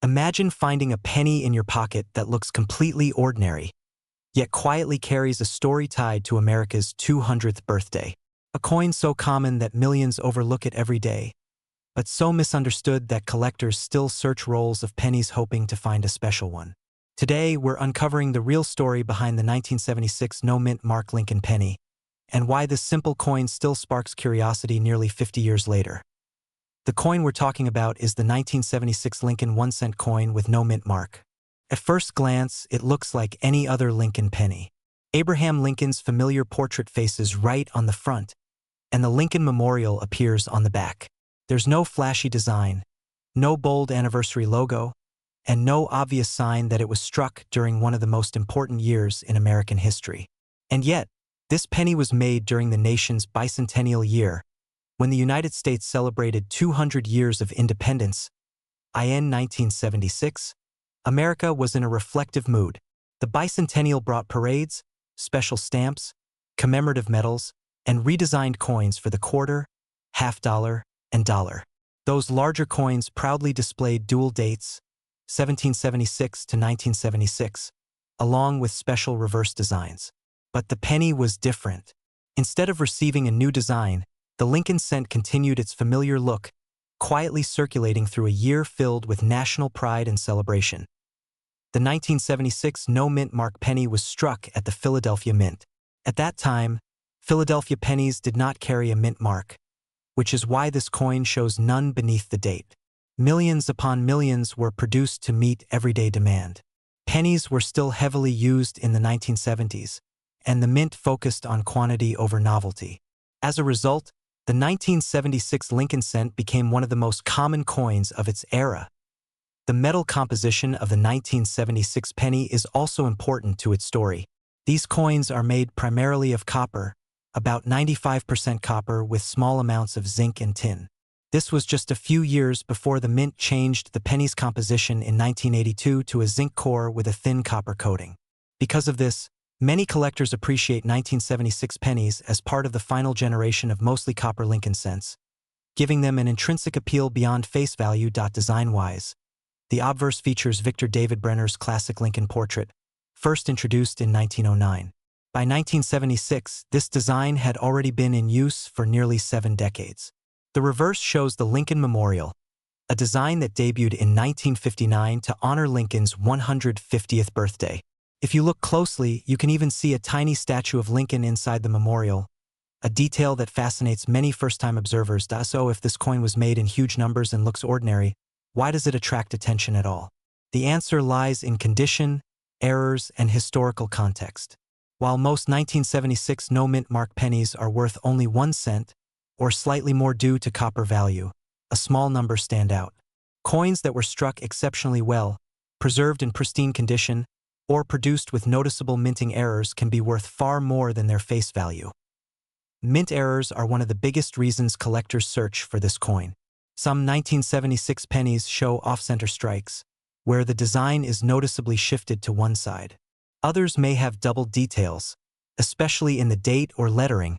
Imagine finding a penny in your pocket that looks completely ordinary, yet quietly carries a story tied to America's 200th birthday. A coin so common that millions overlook it every day, but so misunderstood that collectors still search rolls of pennies hoping to find a special one. Today, we're uncovering the real story behind the 1976 no-mint mark Lincoln penny, and why this simple coin still sparks curiosity nearly 50 years later. The coin we're talking about is the 1976 Lincoln 1-cent coin with no mint mark. At first glance, it looks like any other Lincoln penny. Abraham Lincoln's familiar portrait faces right on the front, and the Lincoln Memorial appears on the back. There's no flashy design, no bold anniversary logo, and no obvious sign that it was struck during one of the most important years in American history. And yet, this penny was made during the nation's bicentennial year, when the United States celebrated 200 years of independence. In 1976, America was in a reflective mood. The bicentennial brought parades, special stamps, commemorative medals, and redesigned coins for the quarter, half dollar, and dollar. Those larger coins proudly displayed dual dates, 1776 to 1976, along with special reverse designs. But the penny was different. Instead of receiving a new design, the Lincoln cent continued its familiar look, quietly circulating through a year filled with national pride and celebration. The 1976 no-mint mark penny was struck at the Philadelphia Mint. At that time, Philadelphia pennies did not carry a mint mark, which is why this coin shows none beneath the date. Millions upon millions were produced to meet everyday demand. Pennies were still heavily used in the 1970s, and the mint focused on quantity over novelty. As a result, the 1976 Lincoln cent became one of the most common coins of its era. The metal composition of the 1976 penny is also important to its story. These coins are made primarily of copper, about 95% copper with small amounts of zinc and tin. This was just a few years before the mint changed the penny's composition in 1982 to a zinc core with a thin copper coating. Because of this, many collectors appreciate 1976 pennies as part of the final generation of mostly copper Lincoln cents, giving them an intrinsic appeal beyond face value. Design-wise, the obverse features Victor David Brenner's classic Lincoln portrait, first introduced in 1909. By 1976, this design had already been in use for nearly 7 decades. The reverse shows the Lincoln Memorial, a design that debuted in 1959 to honor Lincoln's 150th birthday. If you look closely, you can even see a tiny statue of Lincoln inside the memorial, a detail that fascinates many first-time observers. So if this coin was made in huge numbers and looks ordinary, why does it attract attention at all? The answer lies in condition, errors, and historical context. While most 1976 no-mint mark pennies are worth only 1 cent, or slightly more due to copper value, a small number stand out. Coins that were struck exceptionally well, preserved in pristine condition, or produced with noticeable minting errors can be worth far more than their face value. Mint errors are one of the biggest reasons collectors search for this coin. Some 1976 pennies show off-center strikes, where the design is noticeably shifted to one side. Others may have doubled details, especially in the date or lettering,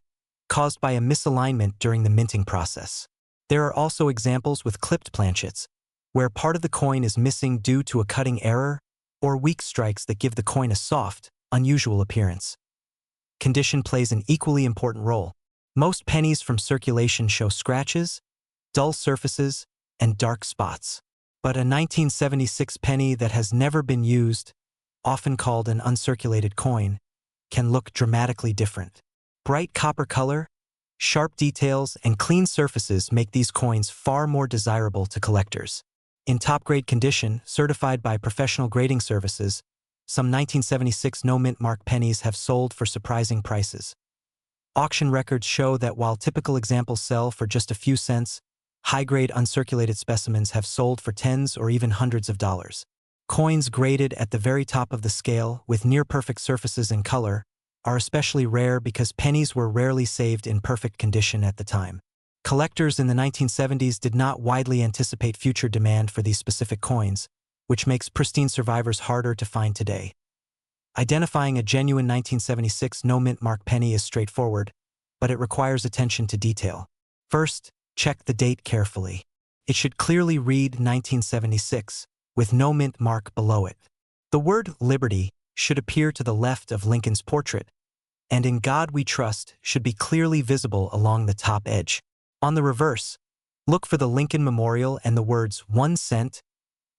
caused by a misalignment during the minting process. There are also examples with clipped planchets, where part of the coin is missing due to a cutting error, or weak strikes that give the coin a soft, unusual appearance. Condition plays an equally important role. Most pennies from circulation show scratches, dull surfaces, and dark spots. But a 1976 penny that has never been used, often called an uncirculated coin, can look dramatically different. Bright copper color, sharp details, and clean surfaces make these coins far more desirable to collectors. In top-grade condition, certified by professional grading services, some 1976 no-mint mark pennies have sold for surprising prices. Auction records show that while typical examples sell for just a few cents, high-grade uncirculated specimens have sold for tens or even hundreds of dollars. Coins graded at the very top of the scale, with near-perfect surfaces and color, are especially rare because pennies were rarely saved in perfect condition at the time. Collectors in the 1970s did not widely anticipate future demand for these specific coins, which makes pristine survivors harder to find today. Identifying a genuine 1976 no-mint mark penny is straightforward, but it requires attention to detail. First, check the date carefully. It should clearly read 1976, with no mint mark below it. The word Liberty should appear to the left of Lincoln's portrait, and In God We Trust should be clearly visible along the top edge. On the reverse, look for the Lincoln Memorial and the words 1 cent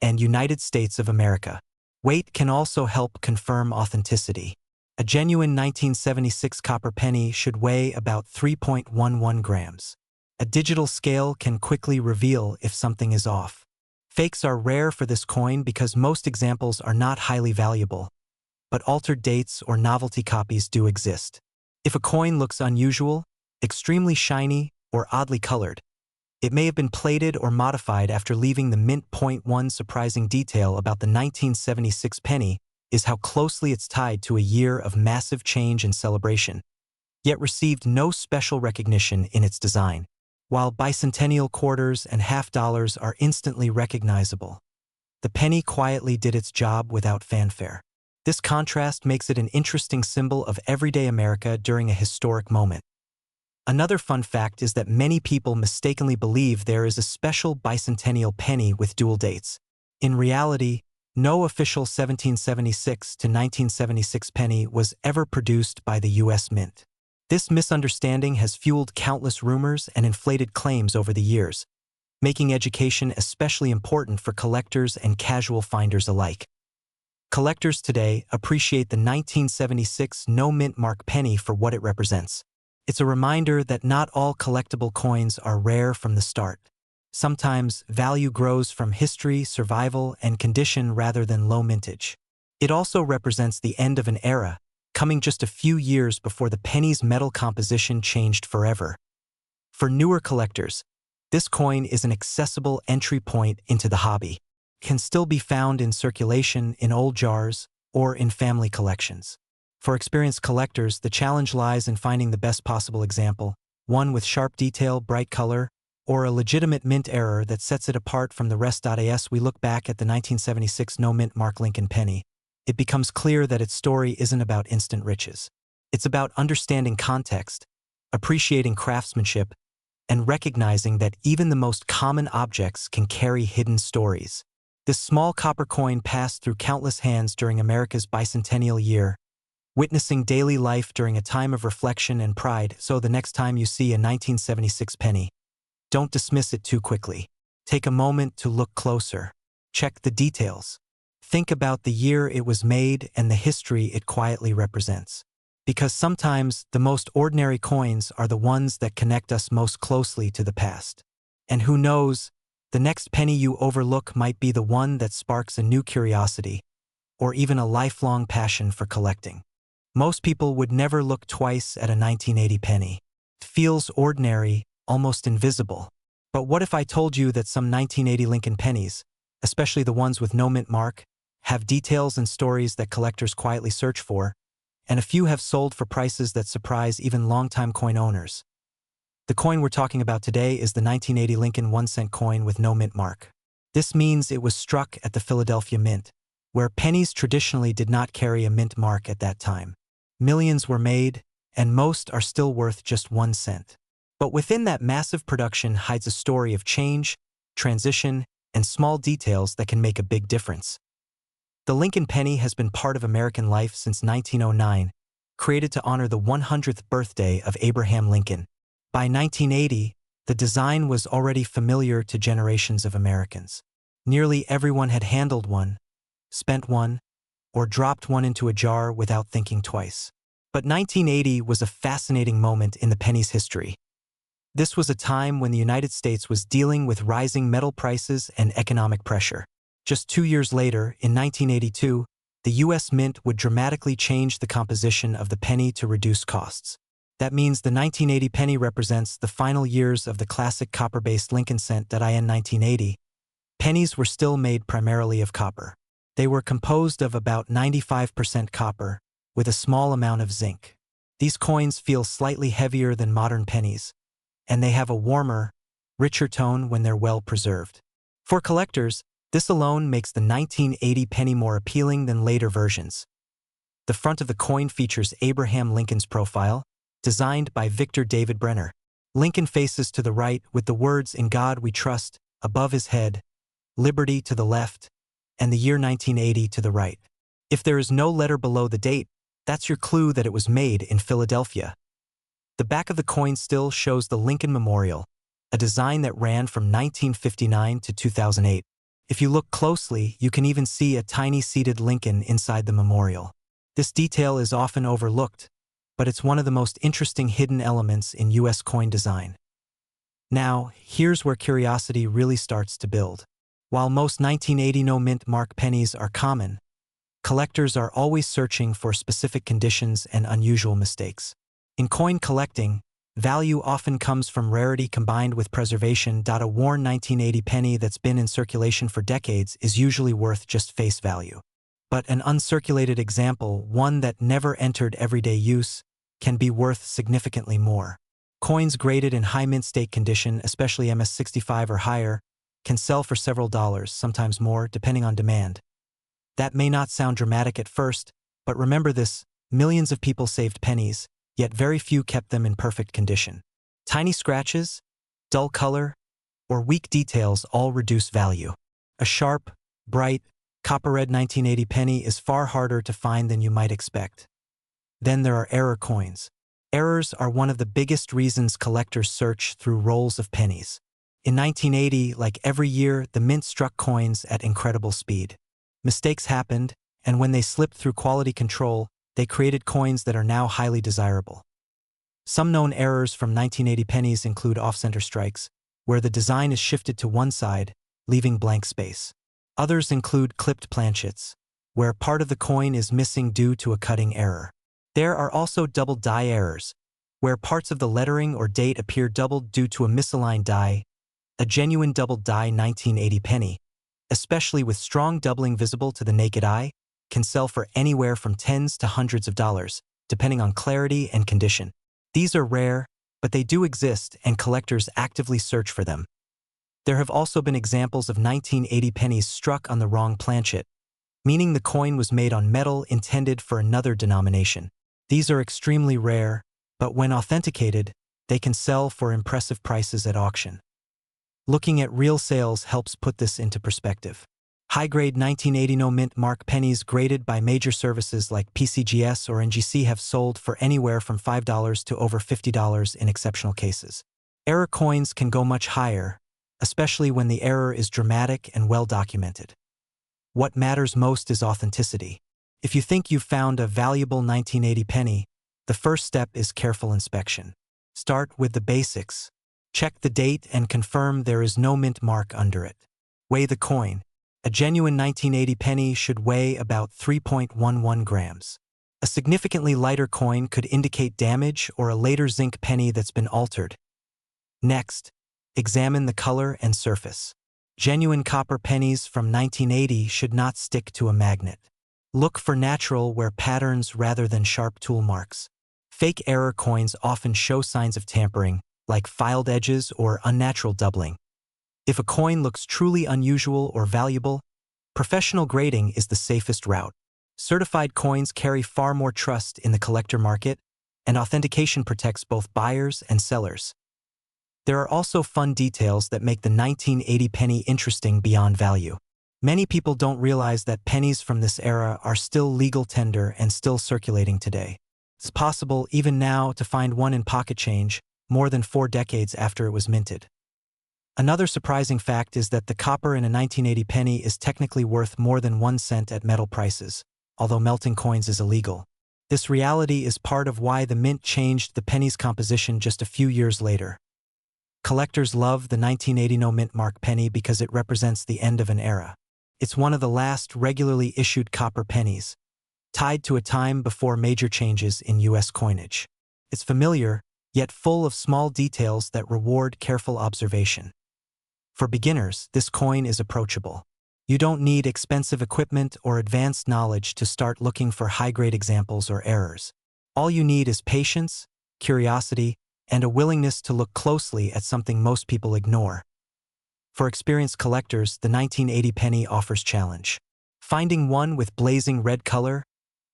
and United States of America. Weight can also help confirm authenticity. A genuine 1976 copper penny should weigh about 3.11 grams. A digital scale can quickly reveal if something is off. Fakes are rare for this coin because most examples are not highly valuable, but altered dates or novelty copies do exist. If a coin looks unusual, extremely shiny, or oddly colored, it may have been plated or modified after leaving the mint. One surprising detail about the 1976 penny is how closely it's tied to a year of massive change and celebration, yet received no special recognition in its design. While bicentennial quarters and half dollars are instantly recognizable, the penny quietly did its job without fanfare. This contrast makes it an interesting symbol of everyday America during a historic moment. Another fun fact is that many people mistakenly believe there is a special bicentennial penny with dual dates. In reality, no official 1776 to 1976 penny was ever produced by the U.S. Mint. This misunderstanding has fueled countless rumors and inflated claims over the years, making education especially important for collectors and casual finders alike. Collectors today appreciate the 1976 no mint mark penny for what it represents. It's a reminder that not all collectible coins are rare from the start. Sometimes value grows from history, survival, and condition rather than low mintage. It also represents the end of an era, coming just a few years before the penny's metal composition changed forever. For newer collectors, this coin is an accessible entry point into the hobby. It can still be found in circulation in old jars or in family collections. For experienced collectors, the challenge lies in finding the best possible example, one with sharp detail, bright color, or a legitimate mint error that sets it apart from the rest. As we look back at the 1976 no mint mark Lincoln penny, it becomes clear that its story isn't about instant riches. It's about understanding context, appreciating craftsmanship, and recognizing that even the most common objects can carry hidden stories. This small copper coin passed through countless hands during America's bicentennial year, witnessing daily life during a time of reflection and pride. So the next time you see a 1976 penny, don't dismiss it too quickly. Take a moment to look closer. Check the details. Think about the year it was made and the history it quietly represents. Because sometimes the most ordinary coins are the ones that connect us most closely to the past. And who knows, the next penny you overlook might be the one that sparks a new curiosity, or even a lifelong passion for collecting. Most people would never look twice at a 1980 penny. It feels ordinary, almost invisible. But what if I told you that some 1980 Lincoln pennies, especially the ones with no mint mark, have details and stories that collectors quietly search for, and a few have sold for prices that surprise even longtime coin owners? The coin we're talking about today is the 1980 Lincoln 1-cent coin with no mint mark. This means it was struck at the Philadelphia Mint, where pennies traditionally did not carry a mint mark at that time. Millions were made, and most are still worth just 1 cent. But within that massive production hides a story of change, transition, and small details that can make a big difference. The Lincoln penny has been part of American life since 1909, created to honor the 100th birthday of Abraham Lincoln. By 1980, the design was already familiar to generations of Americans. Nearly everyone had handled one, spent one, or dropped one into a jar without thinking twice. But 1980 was a fascinating moment in the penny's history. This was a time when the United States was dealing with rising metal prices and economic pressure. Just 2 years later, in 1982, the U.S. Mint would dramatically change the composition of the penny to reduce costs. That means the 1980 penny represents the final years of the classic copper-based Lincoln cent. In 1980, pennies were still made primarily of copper. They were composed of about 95% copper, with a small amount of zinc. These coins feel slightly heavier than modern pennies, and they have a warmer, richer tone when they're well preserved. For collectors, this alone makes the 1980 penny more appealing than later versions. The front of the coin features Abraham Lincoln's profile, designed by Victor David Brenner. Lincoln faces to the right with the words "In God We Trust" above his head, "Liberty" to the left, and the year 1980 to the right. If there is no letter below the date, that's your clue that it was made in Philadelphia. The back of the coin still shows the Lincoln Memorial, a design that ran from 1959 to 2008. If you look closely, you can even see a tiny seated Lincoln inside the memorial. This detail is often overlooked, but it's one of the most interesting hidden elements in U.S. coin design. Now, here's where curiosity really starts to build. While most 1980 no-mint mark pennies are common, collectors are always searching for specific conditions and unusual mistakes. In coin collecting, value often comes from rarity combined with preservation. A worn 1980 penny that's been in circulation for decades is usually worth just face value. But an uncirculated example, one that never entered everyday use, can be worth significantly more. Coins graded in high mint state condition, especially MS-65 or higher, can sell for several dollars, sometimes more, depending on demand. That may not sound dramatic at first, but remember this: millions of people saved pennies, yet very few kept them in perfect condition. Tiny scratches, dull color, or weak details all reduce value. A sharp, bright, copper-red 1980 penny is far harder to find than you might expect. Then there are error coins. Errors are one of the biggest reasons collectors search through rolls of pennies. In 1980, like every year, the mint struck coins at incredible speed. Mistakes happened, and when they slipped through quality control, they created coins that are now highly desirable. Some known errors from 1980 pennies include off-center strikes, where the design is shifted to one side, leaving blank space. Others include clipped planchets, where part of the coin is missing due to a cutting error. There are also double die errors, where parts of the lettering or date appear doubled due to a misaligned die. A genuine double die 1980 penny, especially with strong doubling visible to the naked eye, can sell for anywhere from tens to hundreds of dollars, depending on clarity and condition. These are rare, but they do exist, and collectors actively search for them. There have also been examples of 1980 pennies struck on the wrong planchet, meaning the coin was made on metal intended for another denomination. These are extremely rare, but when authenticated, they can sell for impressive prices at auction. Looking at real sales helps put this into perspective. High-grade 1980 no-mint mark pennies graded by major services like PCGS or NGC have sold for anywhere from $5 to over $50 in exceptional cases. Error coins can go much higher, especially when the error is dramatic and well documented. What matters most is authenticity. If you think you've found a valuable 1980 penny, the first step is careful inspection. Start with the basics. Check the date and confirm there is no mint mark under it. Weigh the coin. A genuine 1980 penny should weigh about 3.11 grams. A significantly lighter coin could indicate damage or a later zinc penny that's been altered. Next, examine the color and surface. Genuine copper pennies from 1980 should not stick to a magnet. Look for natural wear patterns rather than sharp tool marks. Fake error coins often show signs of tampering, like filed edges or unnatural doubling. If a coin looks truly unusual or valuable, professional grading is the safest route. Certified coins carry far more trust in the collector market, and authentication protects both buyers and sellers. There are also fun details that make the 1980 penny interesting beyond value. Many people don't realize that pennies from this era are still legal tender and still circulating today. It's possible, even now, to find one in pocket change, more than 4 decades after it was minted. Another surprising fact is that the copper in a 1980 penny is technically worth more than 1 cent at metal prices, although melting coins is illegal. This reality is part of why the mint changed the penny's composition just a few years later. Collectors love the 1980 no-mint mark penny because it represents the end of an era. It's one of the last regularly issued copper pennies, tied to a time before major changes in U.S. coinage. It's familiar, yet full of small details that reward careful observation. For beginners, this coin is approachable. You don't need expensive equipment or advanced knowledge to start looking for high-grade examples or errors. All you need is patience, curiosity, and a willingness to look closely at something most people ignore. For experienced collectors, the 1980 penny offers challenge. Finding one with blazing red color,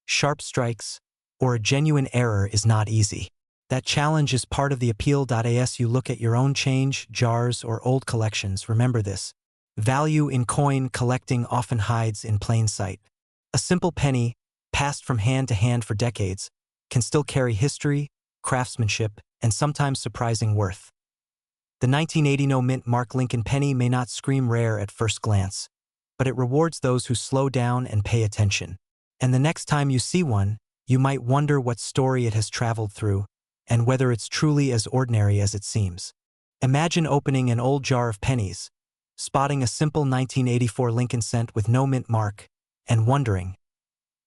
sharp strikes, or a genuine error is not easy. That challenge is part of the appeal. As you look at your own change, jars, or old collections, remember this: Value in coin collecting often hides in plain sight. A simple penny, passed from hand to hand for decades, can still carry history, craftsmanship, and sometimes surprising worth. The 1980 no-mint Mark Lincoln penny may not scream rare at first glance, but it rewards those who slow down and pay attention. And the next time you see one, you might wonder what story it has traveled through, and whether it's truly as ordinary as it seems. Imagine opening an old jar of pennies, spotting a simple 1984 Lincoln cent with no mint mark, and wondering,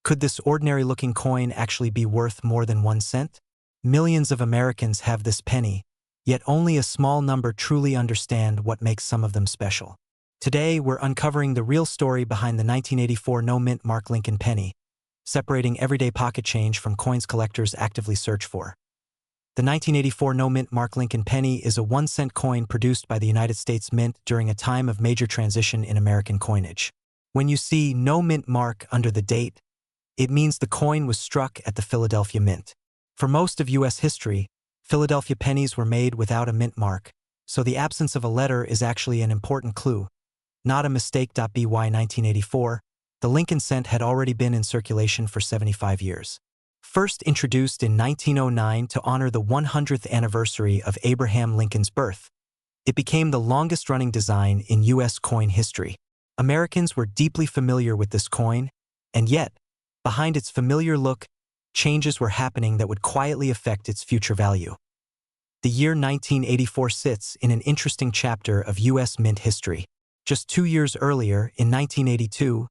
could this ordinary-looking coin actually be worth more than 1 cent? Millions of Americans have this penny, yet only a small number truly understand what makes some of them special. Today, we're uncovering the real story behind the 1984 no-mint Mark Lincoln penny, separating everyday pocket change from coins collectors actively search for. The 1984 no-mint Mark Lincoln penny is a 1-cent coin produced by the United States Mint during a time of major transition in American coinage. When you see no mint mark under the date, it means the coin was struck at the Philadelphia Mint. For most of U.S. history, Philadelphia pennies were made without a mint mark, so the absence of a letter is actually an important clue, not a mistake. By 1984, the Lincoln cent had already been in circulation for 75 years. First introduced in 1909 to honor the 100th anniversary of Abraham Lincoln's birth, it became the longest-running design in U.S. coin history. Americans were deeply familiar with this coin, and yet, behind its familiar look, changes were happening that would quietly affect its future value. The year 1984 sits in an interesting chapter of U.S. mint history. Just 2 years earlier, in 1982,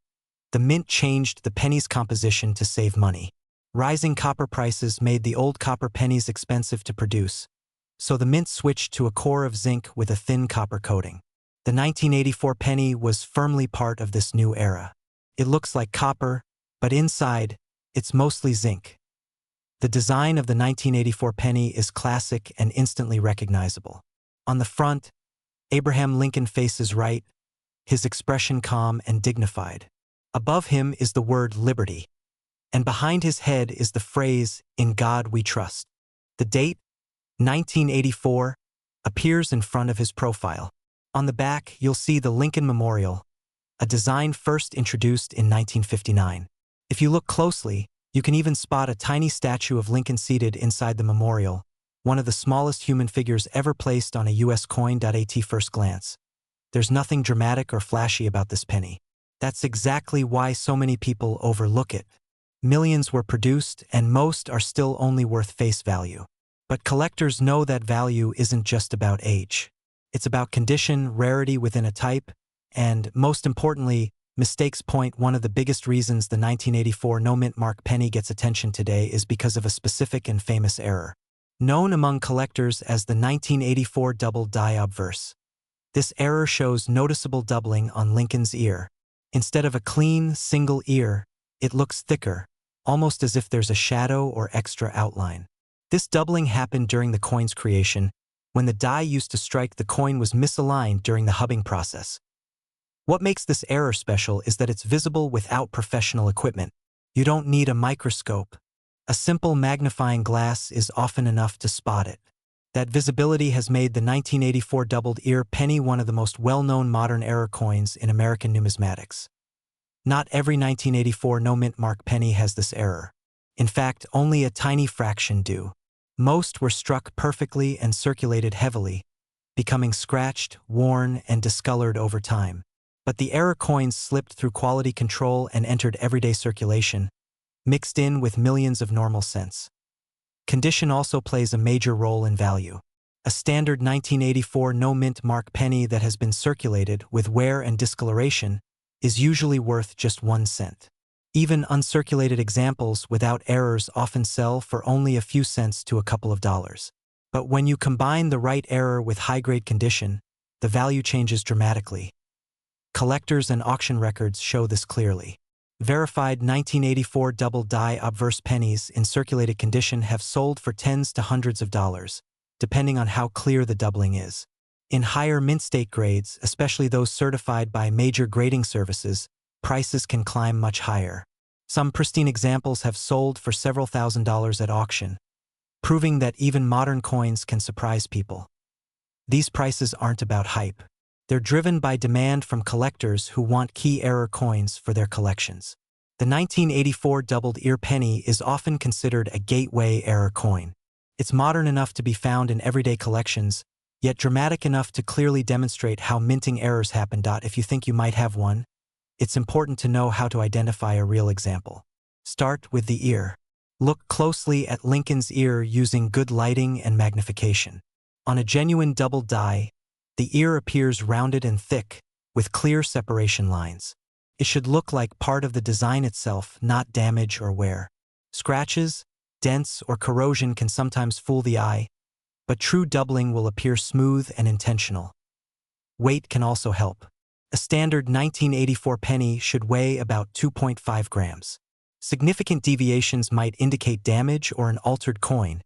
the mint changed the penny's composition to save money. Rising copper prices made the old copper pennies expensive to produce, so the mint switched to a core of zinc with a thin copper coating. The 1984 penny was firmly part of this new era. It looks like copper, but inside, it's mostly zinc. The design of the 1984 penny is classic and instantly recognizable. On the front, Abraham Lincoln faces right, his expression calm and dignified. Above him is the word liberty, and behind his head is the phrase, "In God we trust." The date, 1984, appears in front of his profile. On the back, you'll see the Lincoln Memorial, a design first introduced in 1959. If you look closely, you can even spot a tiny statue of Lincoln seated inside the memorial, one of the smallest human figures ever placed on a U.S. coin. At first glance, there's nothing dramatic or flashy about this penny. That's exactly why so many people overlook it. Millions were produced, and most are still only worth face value. But collectors know that value isn't just about age. It's about condition, rarity within a type, and, most importantly, mistakes. One of the biggest reasons the 1984 no-mint mark penny gets attention today is because of a specific and famous error, known among collectors as the 1984 double die obverse. This error shows noticeable doubling on Lincoln's ear. Instead of a clean, single ear, it looks thicker, almost as if there's a shadow or extra outline. This doubling happened during the coin's creation, when the die used to strike the coin was misaligned during the hubbing process. What makes this error special is that it's visible without professional equipment. You don't need a microscope. A simple magnifying glass is often enough to spot it. That visibility has made the 1984 doubled ear penny one of the most well-known modern error coins in American numismatics. Not every 1984 no-mint mark penny has this error. In fact, only a tiny fraction do. Most were struck perfectly and circulated heavily, becoming scratched, worn, and discolored over time. But the error coins slipped through quality control and entered everyday circulation, mixed in with millions of normal cents. Condition also plays a major role in value. A standard 1984 no-mint mark penny that has been circulated with wear and discoloration is usually worth just 1 cent. Even uncirculated examples without errors often sell for only a few cents to a couple of dollars. But when you combine the right error with high-grade condition, the value changes dramatically. Collectors and auction records show this clearly. Verified 1984 double die obverse pennies in circulated condition have sold for tens to hundreds of dollars, depending on how clear the doubling is. In higher mint state grades, especially those certified by major grading services, prices can climb much higher. Some pristine examples have sold for several $1,000s at auction, proving that even modern coins can surprise people. These prices aren't about hype. They're driven by demand from collectors who want key error coins for their collections. The 1984 doubled ear penny is often considered a gateway error coin. It's modern enough to be found in everyday collections, yet dramatic enough to clearly demonstrate how minting errors happen. If you think you might have one, it's important to know how to identify a real example. Start with the ear. Look closely at Lincoln's ear using good lighting and magnification. On a genuine double die, the ear appears rounded and thick, with clear separation lines. It should look like part of the design itself, not damage or wear. Scratches, dents, or corrosion can sometimes fool the eye, but true doubling will appear smooth and intentional. Weight can also help. A standard 1984 penny should weigh about 2.5 grams. Significant deviations might indicate damage or an altered coin,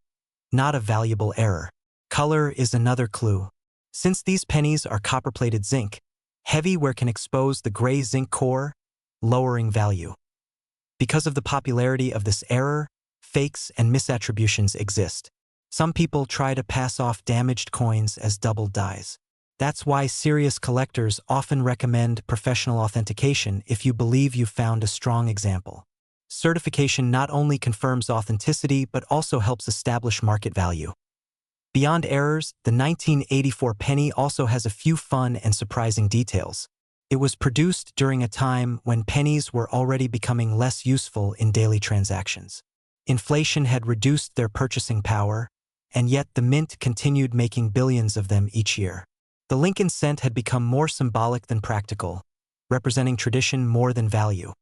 not a valuable error. Color is another clue. Since these pennies are copper-plated zinc, heavy wear can expose the gray zinc core, lowering value. Because of the popularity of this error, fakes and misattributions exist. Some people try to pass off damaged coins as double dies. That's why serious collectors often recommend professional authentication if you believe you've found a strong example. Certification not only confirms authenticity but also helps establish market value. Beyond errors, the 1984 penny also has a few fun and surprising details. It was produced during a time when pennies were already becoming less useful in daily transactions. Inflation had reduced their purchasing power, and yet the mint continued making billions of them each year. The Lincoln cent had become more symbolic than practical, representing tradition more than value.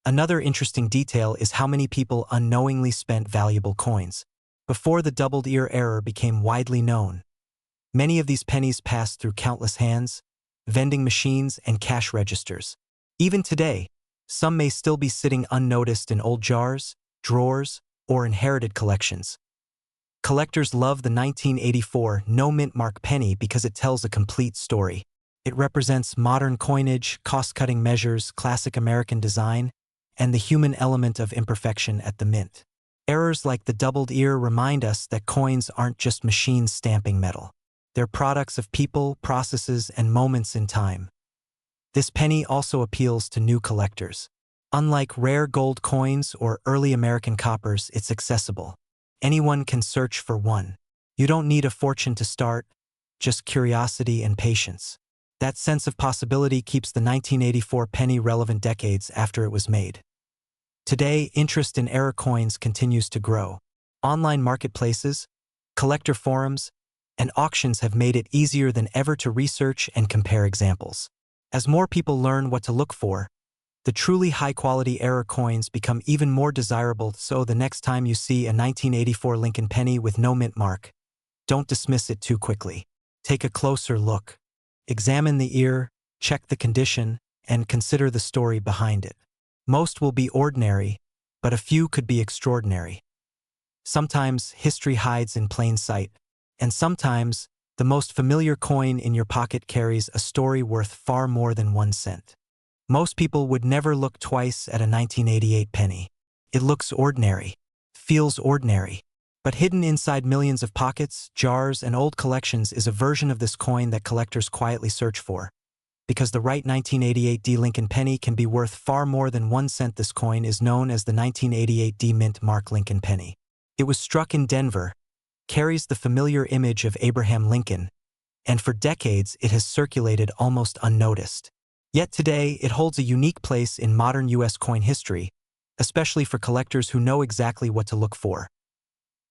Another interesting detail is how many people unknowingly spent valuable coins. Before the doubled ear error became widely known, many of these pennies passed through countless hands, vending machines, and cash registers. Even today, some may still be sitting unnoticed in old jars, drawers, or inherited collections. Collectors love the 1984 no-mint mark penny because it tells a complete story. It represents modern coinage, cost-cutting measures, classic American design, and the human element of imperfection at the mint. Errors like the doubled ear remind us that coins aren't just machines stamping metal. They're products of people, processes, and moments in time. This penny also appeals to new collectors. Unlike rare gold coins or early American coppers, it's accessible. Anyone can search for one. You don't need a fortune to start, just curiosity and patience. That sense of possibility keeps the 1984 penny relevant decades after it was made. Today, interest in error coins continues to grow. Online marketplaces, collector forums, and auctions have made it easier than ever to research and compare examples. As more people learn what to look for, the truly high-quality error coins become even more desirable, so the next time you see a 1984 Lincoln penny with no mint mark, don't dismiss it too quickly. Take a closer look. Examine the ear, check the condition, and consider the story behind it. Most will be ordinary, but a few could be extraordinary. Sometimes history hides in plain sight, and sometimes the most familiar coin in your pocket carries a story worth far more than 1 cent. Most people would never look twice at a 1988 penny. It looks ordinary, feels ordinary, but hidden inside millions of pockets, jars, and old collections is a version of this coin that collectors quietly search for. Because the right 1988 D Lincoln penny can be worth far more than 1 cent, this coin is known as the 1988 D Mint Mark Lincoln penny. It was struck in Denver, carries the familiar image of Abraham Lincoln, and for decades it has circulated almost unnoticed. Yet today, it holds a unique place in modern U.S. coin history, especially for collectors who know exactly what to look for.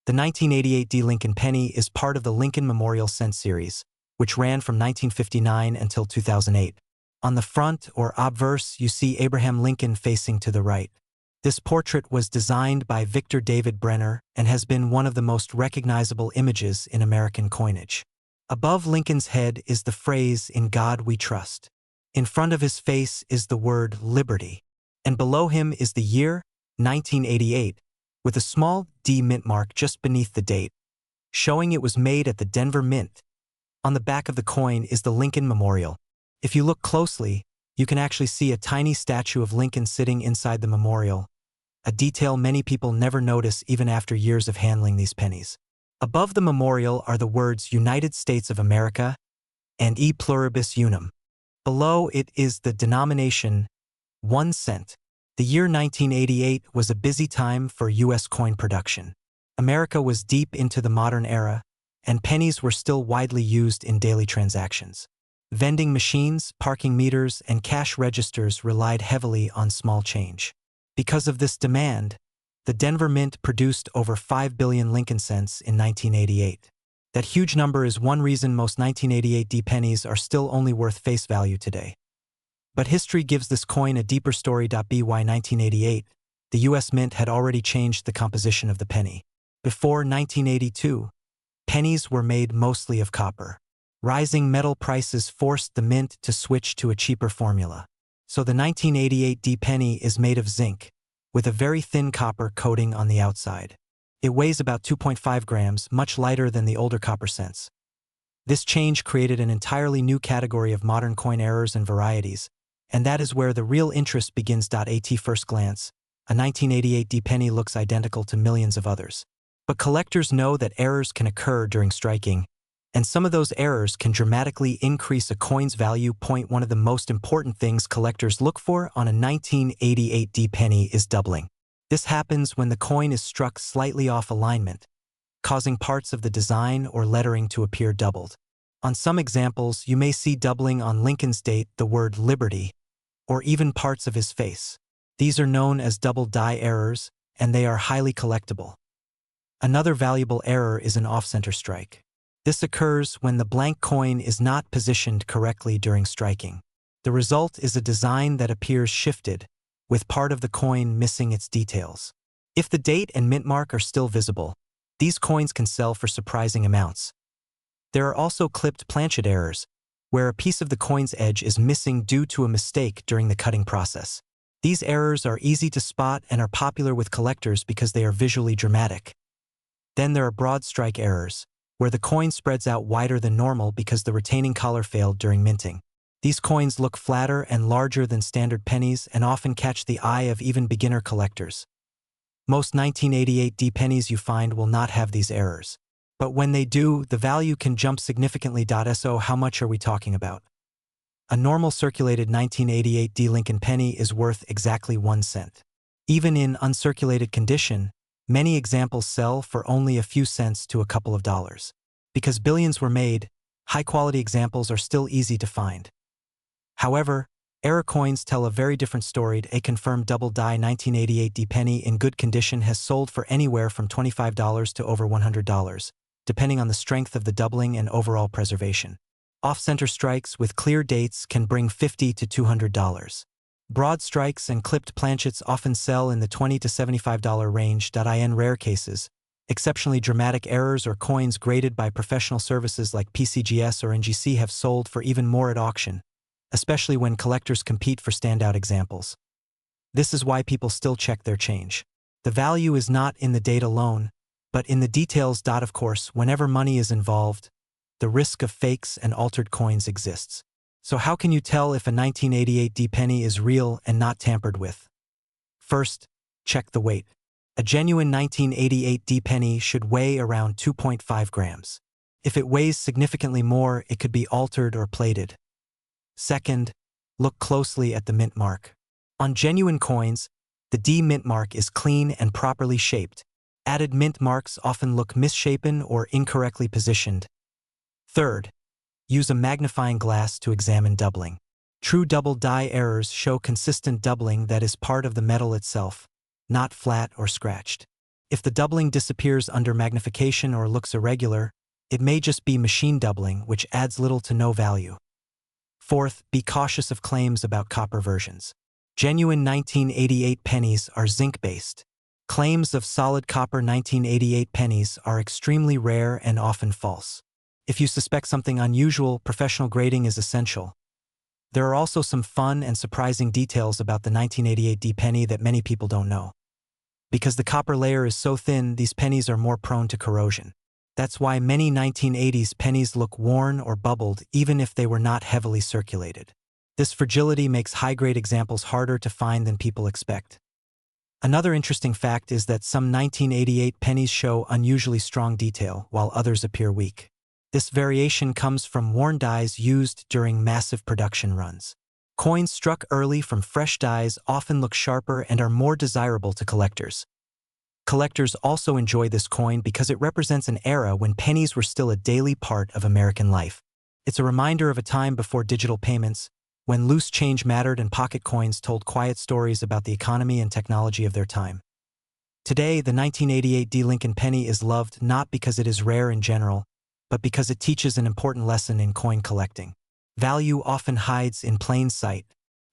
The 1988 D Lincoln penny is part of the Lincoln Memorial Cent series, which ran from 1959 until 2008. On the front or obverse, you see Abraham Lincoln facing to the right. This portrait was designed by Victor David Brenner and has been one of the most recognizable images in American coinage. Above Lincoln's head is the phrase, "In God We Trust." In front of his face is the word liberty, and below him is the year, 1988, with a small D mint mark just beneath the date, showing it was made at the Denver Mint. On the back of the coin is the Lincoln Memorial. If you look closely, you can actually see a tiny statue of Lincoln sitting inside the memorial, a detail many people never notice even after years of handling these pennies. Above the memorial are the words United States of America and e pluribus unum. Below it is the denomination 1 cent. The year 1988 was a busy time for U.S. coin production. America was deep into the modern era, and pennies were still widely used in daily transactions. Vending machines, parking meters, and cash registers relied heavily on small change. Because of this demand, the Denver Mint produced over 5 billion Lincoln cents in 1988. That huge number is one reason most 1988 D pennies are still only worth face value today. But history gives this coin a deeper story. By 1988, the U.S. Mint had already changed the composition of the penny. Before 1982, pennies were made mostly of copper. Rising metal prices forced the mint to switch to a cheaper formula. So the 1988 D penny is made of zinc, with a very thin copper coating on the outside. It weighs about 2.5 grams, much lighter than the older copper cents. This change created an entirely new category of modern coin errors and varieties, and that is where the real interest begins. At first glance, a 1988 D penny looks identical to millions of others. But collectors know that errors can occur during striking, and some of those errors can dramatically increase a coin's value. One of the most important things collectors look for on a 1988 D penny is doubling. This happens when the coin is struck slightly off alignment, causing parts of the design or lettering to appear doubled. On some examples, you may see doubling on Lincoln's date, the word Liberty, or even parts of his face. These are known as double die errors, and they are highly collectible. Another valuable error is an off-center strike. This occurs when the blank coin is not positioned correctly during striking. The result is a design that appears shifted, with part of the coin missing its details. If the date and mint mark are still visible, these coins can sell for surprising amounts. There are also clipped planchet errors, where a piece of the coin's edge is missing due to a mistake during the cutting process. These errors are easy to spot and are popular with collectors because they are visually dramatic. Then there are broad strike errors, where the coin spreads out wider than normal because the retaining collar failed during minting. These coins look flatter and larger than standard pennies and often catch the eye of even beginner collectors. Most 1988 D pennies you find will not have these errors. But when they do, the value can jump significantly. So how much are we talking about? A normal circulated 1988 D Lincoln penny is worth exactly 1 cent. Even in uncirculated condition, many examples sell for only a few cents to a couple of dollars. Because billions were made, high-quality examples are still easy to find. However, error coins tell a very different story. A confirmed double die 1988 D penny in good condition has sold for anywhere from $25 to over $100, depending on the strength of the doubling and overall preservation. Off-center strikes with clear dates can bring $50 to $200. Broad strikes and clipped planchets often sell in the $20 to $75 range. In rare cases, exceptionally dramatic errors or coins graded by professional services like PCGS or NGC have sold for even more at auction, especially when collectors compete for standout examples. This is why people still check their change. The value is not in the date alone, but in the details. Of course, whenever money is involved, the risk of fakes and altered coins exists. So how can you tell if a 1988 D penny is real and not tampered with? First, check the weight. A genuine 1988 D penny should weigh around 2.5 grams. If it weighs significantly more, it could be altered or plated. Second, look closely at the mint mark. On genuine coins, the D mint mark is clean and properly shaped. Added mint marks often look misshapen or incorrectly positioned. Third, use a magnifying glass to examine doubling. True double die errors show consistent doubling that is part of the metal itself, not flat or scratched. If the doubling disappears under magnification or looks irregular, it may just be machine doubling, which adds little to no value. Fourth, be cautious of claims about copper versions. Genuine 1988 pennies are zinc-based. Claims of solid copper 1988 pennies are extremely rare and often false. If you suspect something unusual, professional grading is essential. There are also some fun and surprising details about the 1988 D penny that many people don't know. Because the copper layer is so thin, these pennies are more prone to corrosion. That's why many 1980s pennies look worn or bubbled even if they were not heavily circulated. This fragility makes high-grade examples harder to find than people expect. Another interesting fact is that some 1988 pennies show unusually strong detail, while others appear weak. This variation comes from worn dies used during massive production runs. Coins struck early from fresh dies often look sharper and are more desirable to collectors. Collectors also enjoy this coin because it represents an era when pennies were still a daily part of American life. It's a reminder of a time before digital payments, when loose change mattered and pocket coins told quiet stories about the economy and technology of their time. Today, the 1988 D Lincoln penny is loved not because it is rare in general, but because it teaches an important lesson in coin collecting. Value often hides in plain sight.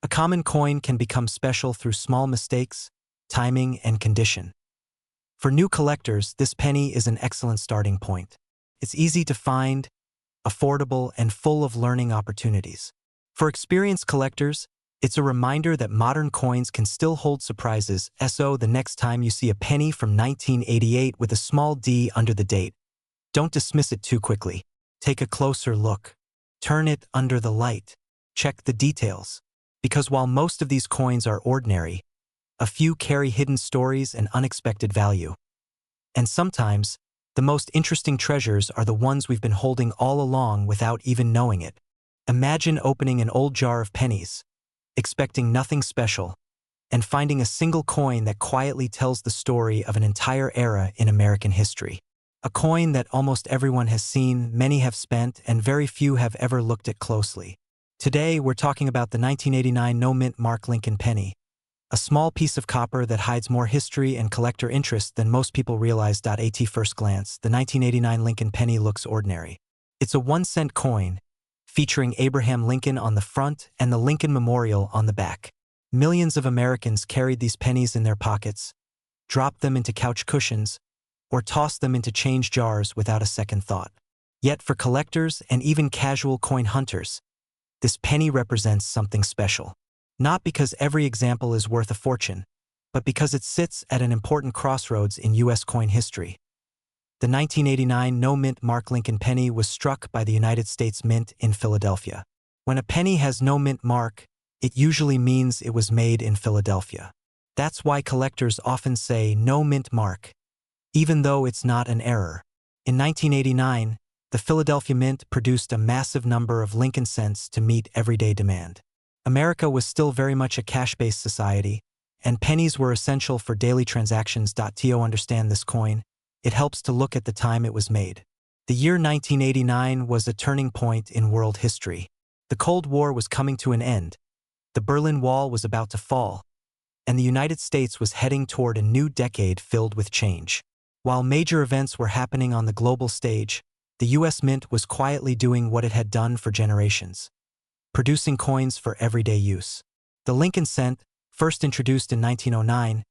A common coin can become special through small mistakes, timing, and condition. For new collectors, this penny is an excellent starting point. It's easy to find, affordable, and full of learning opportunities. For experienced collectors, it's a reminder that modern coins can still hold surprises. So the next time you see a penny from 1988 with a small D under the date, don't dismiss it too quickly. Take a closer look. Turn it under the light. Check the details. Because while most of these coins are ordinary, a few carry hidden stories and unexpected value. And sometimes, the most interesting treasures are the ones we've been holding all along without even knowing it. Imagine opening an old jar of pennies, expecting nothing special, and finding a single coin that quietly tells the story of an entire era in American history. A coin that almost everyone has seen, many have spent, and very few have ever looked at closely. Today, we're talking about the 1989 no-mint mark Lincoln penny, a small piece of copper that hides more history and collector interest than most people realize. At first glance, the 1989 Lincoln penny looks ordinary. It's a 1-cent coin, featuring Abraham Lincoln on the front and the Lincoln Memorial on the back. Millions of Americans carried these pennies in their pockets, dropped them into couch cushions, or tossed them into change jars without a second thought. Yet for collectors and even casual coin hunters, this penny represents something special. Not because every example is worth a fortune, but because it sits at an important crossroads in U.S. coin history. The 1989 no-mint mark Lincoln penny was struck by the United States Mint in Philadelphia. When a penny has no mint mark, it usually means it was made in Philadelphia. That's why collectors often say no mint mark, even though it's not an error. In 1989, the Philadelphia Mint produced a massive number of Lincoln cents to meet everyday demand. America was still very much a cash-based society, and pennies were essential for daily transactions. To understand this coin, it helps to look at the time it was made. The year 1989 was a turning point in world history. The Cold War was coming to an end, the Berlin Wall was about to fall, and the United States was heading toward a new decade filled with change. While major events were happening on the global stage, the U.S. Mint was quietly doing what it had done for generations, producing coins for everyday use. The Lincoln cent, first introduced in 1909,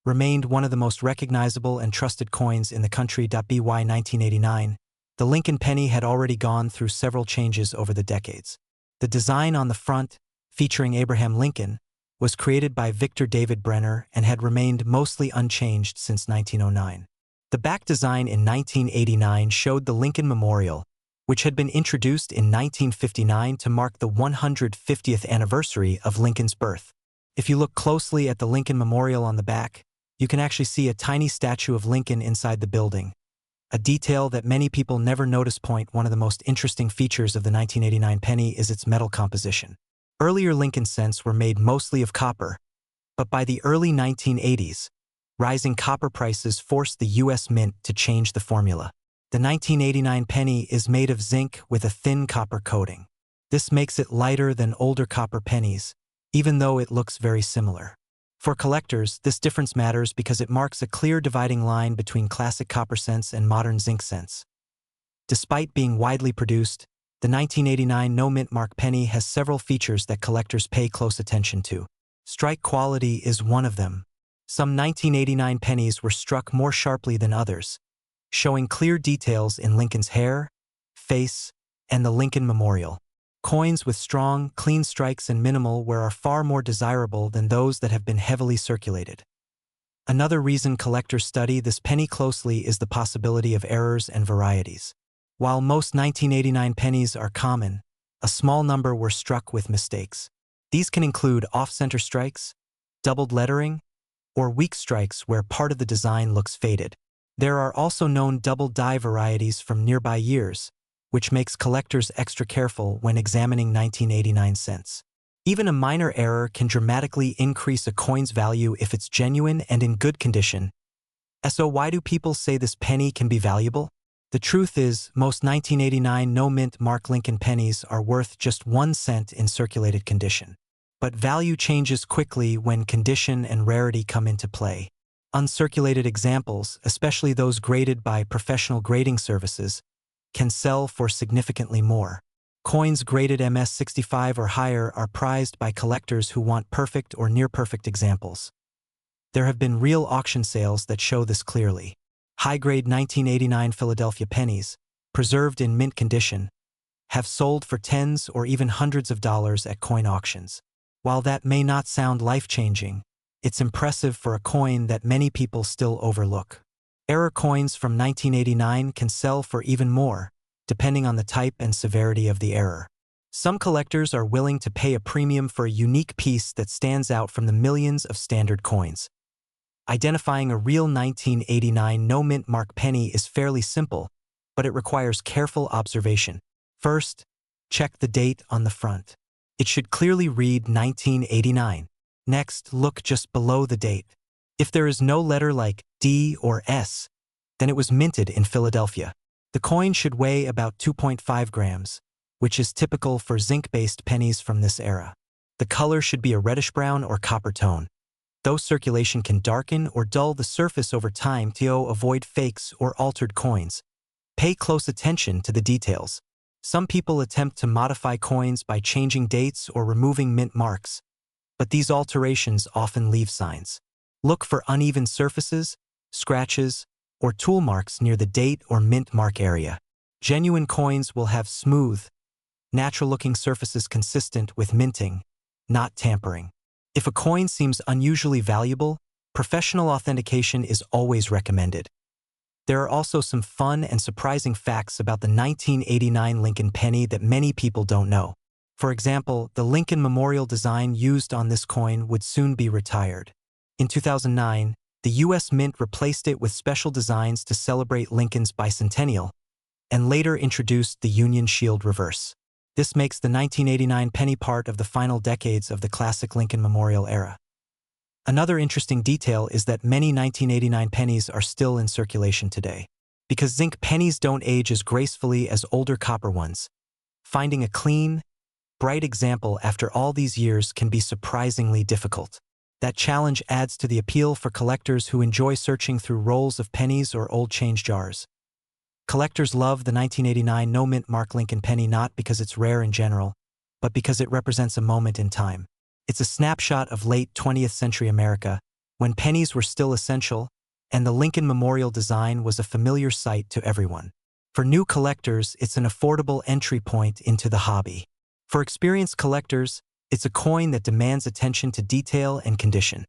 remained one of the most recognizable and trusted coins in the country. By 1989, the Lincoln penny had already gone through several changes over the decades. The design on the front, featuring Abraham Lincoln, was created by Victor David Brenner and had remained mostly unchanged since 1909. The back design in 1989 showed the Lincoln Memorial, which had been introduced in 1959 to mark the 150th anniversary of Lincoln's birth. If you look closely at the Lincoln Memorial on the back, you can actually see a tiny statue of Lincoln inside the building, a detail that many people never notice. One of the most interesting features of the 1989 penny is its metal composition. Earlier Lincoln cents were made mostly of copper, but by the early 1980s, rising copper prices forced the U.S. Mint to change the formula. The 1989 penny is made of zinc with a thin copper coating. This makes it lighter than older copper pennies, even though it looks very similar. For collectors, this difference matters because it marks a clear dividing line between classic copper cents and modern zinc cents. Despite being widely produced, the 1989 no-mint mark penny has several features that collectors pay close attention to. Strike quality is one of them. Some 1989 pennies were struck more sharply than others, showing clear details in Lincoln's hair, face, and the Lincoln Memorial. Coins with strong, clean strikes and minimal wear are far more desirable than those that have been heavily circulated. Another reason collectors study this penny closely is the possibility of errors and varieties. While most 1989 pennies are common, a small number were struck with mistakes. These can include off-center strikes, doubled lettering, or weak strikes where part of the design looks faded. There are also known double die varieties from nearby years, which makes collectors extra careful when examining 1989 cents. Even a minor error can dramatically increase a coin's value if it's genuine and in good condition. So why do people say this penny can be valuable? The truth is, most 1989 no-mint Mark Lincoln pennies are worth just 1 cent in circulated condition. But value changes quickly when condition and rarity come into play. Uncirculated examples, especially those graded by professional grading services, can sell for significantly more. Coins graded MS-65 or higher are prized by collectors who want perfect or near-perfect examples. There have been real auction sales that show this clearly. High-grade 1989 Philadelphia pennies, preserved in mint condition, have sold for tens or even hundreds of dollars at coin auctions. While that may not sound life-changing, it's impressive for a coin that many people still overlook. Error coins from 1989 can sell for even more, depending on the type and severity of the error. Some collectors are willing to pay a premium for a unique piece that stands out from the millions of standard coins. Identifying a real 1989 no-mint Mark penny is fairly simple, but it requires careful observation. First, check the date on the front. It should clearly read 1989. Next, look just below the date. If there is no letter like D or S, then it was minted in Philadelphia. The coin should weigh about 2.5 grams, which is typical for zinc-based pennies from this era. The color should be a reddish-brown or copper tone. Though circulation can darken or dull the surface over time to avoid fakes or altered coins, pay close attention to the details. Some people attempt to modify coins by changing dates or removing mint marks, but these alterations often leave signs. Look for uneven surfaces, scratches, or tool marks near the date or mint mark area. Genuine coins will have smooth, natural-looking surfaces consistent with minting, not tampering. If a coin seems unusually valuable, professional authentication is always recommended. There are also some fun and surprising facts about the 1989 Lincoln penny that many people don't know. For example, the Lincoln Memorial design used on this coin would soon be retired. In 2009, the U.S. Mint replaced it with special designs to celebrate Lincoln's bicentennial, and later introduced the Union Shield reverse. This makes the 1989 penny part of the final decades of the classic Lincoln Memorial era. Another interesting detail is that many 1989 pennies are still in circulation today. Because zinc pennies don't age as gracefully as older copper ones, finding a clean, bright example after all these years can be surprisingly difficult. That challenge adds to the appeal for collectors who enjoy searching through rolls of pennies or old change jars. Collectors love the 1989 no-mint Mark Lincoln penny not because it's rare in general, but because it represents a moment in time. It's a snapshot of late 20th century America, when pennies were still essential, and the Lincoln Memorial design was a familiar sight to everyone. For new collectors, it's an affordable entry point into the hobby. For experienced collectors, it's a coin that demands attention to detail and condition.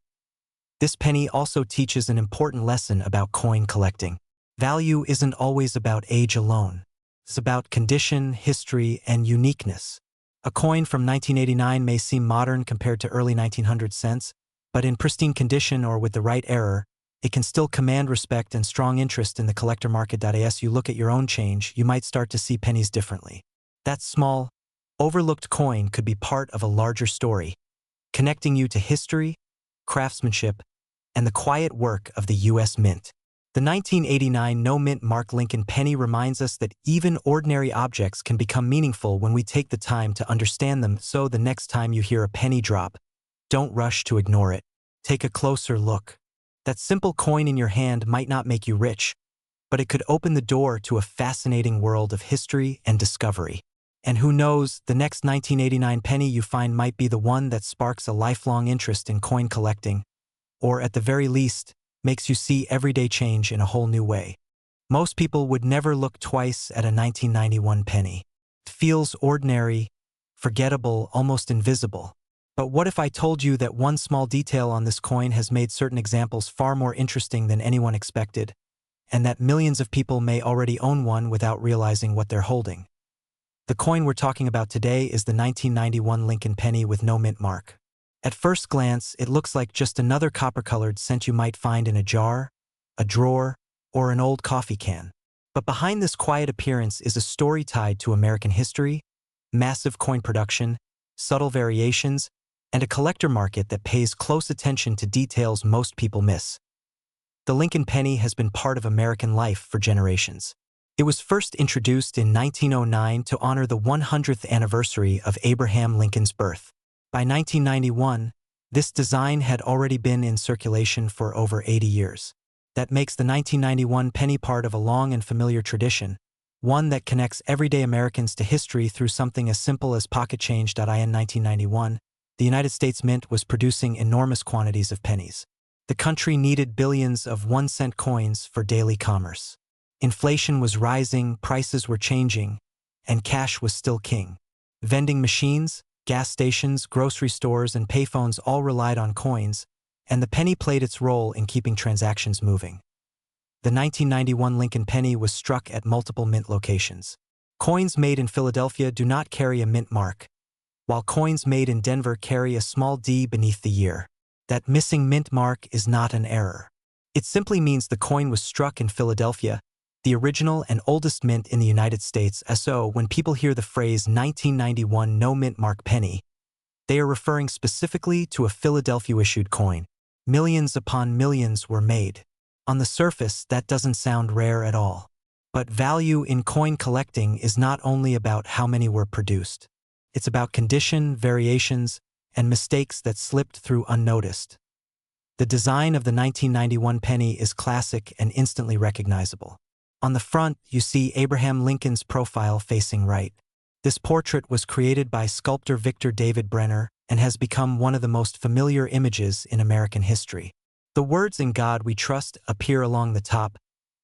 This penny also teaches an important lesson about coin collecting. Value isn't always about age alone. It's about condition, history, and uniqueness. A coin from 1989 may seem modern compared to early 1900 cents, but in pristine condition or with the right error, it can still command respect and strong interest in the collector market. As you look at your own change, you might start to see pennies differently. That small, overlooked coin could be part of a larger story, connecting you to history, craftsmanship, and the quiet work of the U.S. Mint. The 1989 no-mint Mark Lincoln penny reminds us that even ordinary objects can become meaningful when we take the time to understand them. So the next time you hear a penny drop, don't rush to ignore it. Take a closer look. That simple coin in your hand might not make you rich, but it could open the door to a fascinating world of history and discovery. And who knows, the next 1989 penny you find might be the one that sparks a lifelong interest in coin collecting, or at the very least, makes you see everyday change in a whole new way. Most people would never look twice at a 1991 penny. It feels ordinary, forgettable, almost invisible. But what if I told you that one small detail on this coin has made certain examples far more interesting than anyone expected, and that millions of people may already own one without realizing what they're holding? The coin we're talking about today is the 1991 Lincoln penny with no mint mark. At first glance, it looks like just another copper-colored cent you might find in a jar, a drawer, or an old coffee can. But behind this quiet appearance is a story tied to American history, massive coin production, subtle variations, and a collector market that pays close attention to details most people miss. The Lincoln penny has been part of American life for generations. It was first introduced in 1909 to honor the 100th anniversary of Abraham Lincoln's birth. By 1991, this design had already been in circulation for over 80 years. That makes the 1991 penny part of a long and familiar tradition, one that connects everyday Americans to history through something as simple as pocket change. In 1991, the United States Mint was producing enormous quantities of pennies. The country needed billions of 1-cent coins for daily commerce. Inflation was rising, prices were changing, and cash was still king. Vending machines, gas stations, grocery stores, and payphones all relied on coins, and the penny played its role in keeping transactions moving. The 1991 Lincoln penny was struck at multiple mint locations. Coins made in Philadelphia do not carry a mint mark, while coins made in Denver carry a small D beneath the year. That missing mint mark is not an error. It simply means the coin was struck in Philadelphia, the original and oldest mint in the United States. So when people hear the phrase 1991 no mint mark penny, they are referring specifically to a Philadelphia-issued coin. Millions upon millions were made. On the surface, that doesn't sound rare at all. But value in coin collecting is not only about how many were produced. It's about condition, variations, and mistakes that slipped through unnoticed. The design of the 1991 penny is classic and instantly recognizable. On the front, you see Abraham Lincoln's profile facing right. This portrait was created by sculptor Victor David Brenner and has become one of the most familiar images in American history. The words "In God We Trust" appear along the top,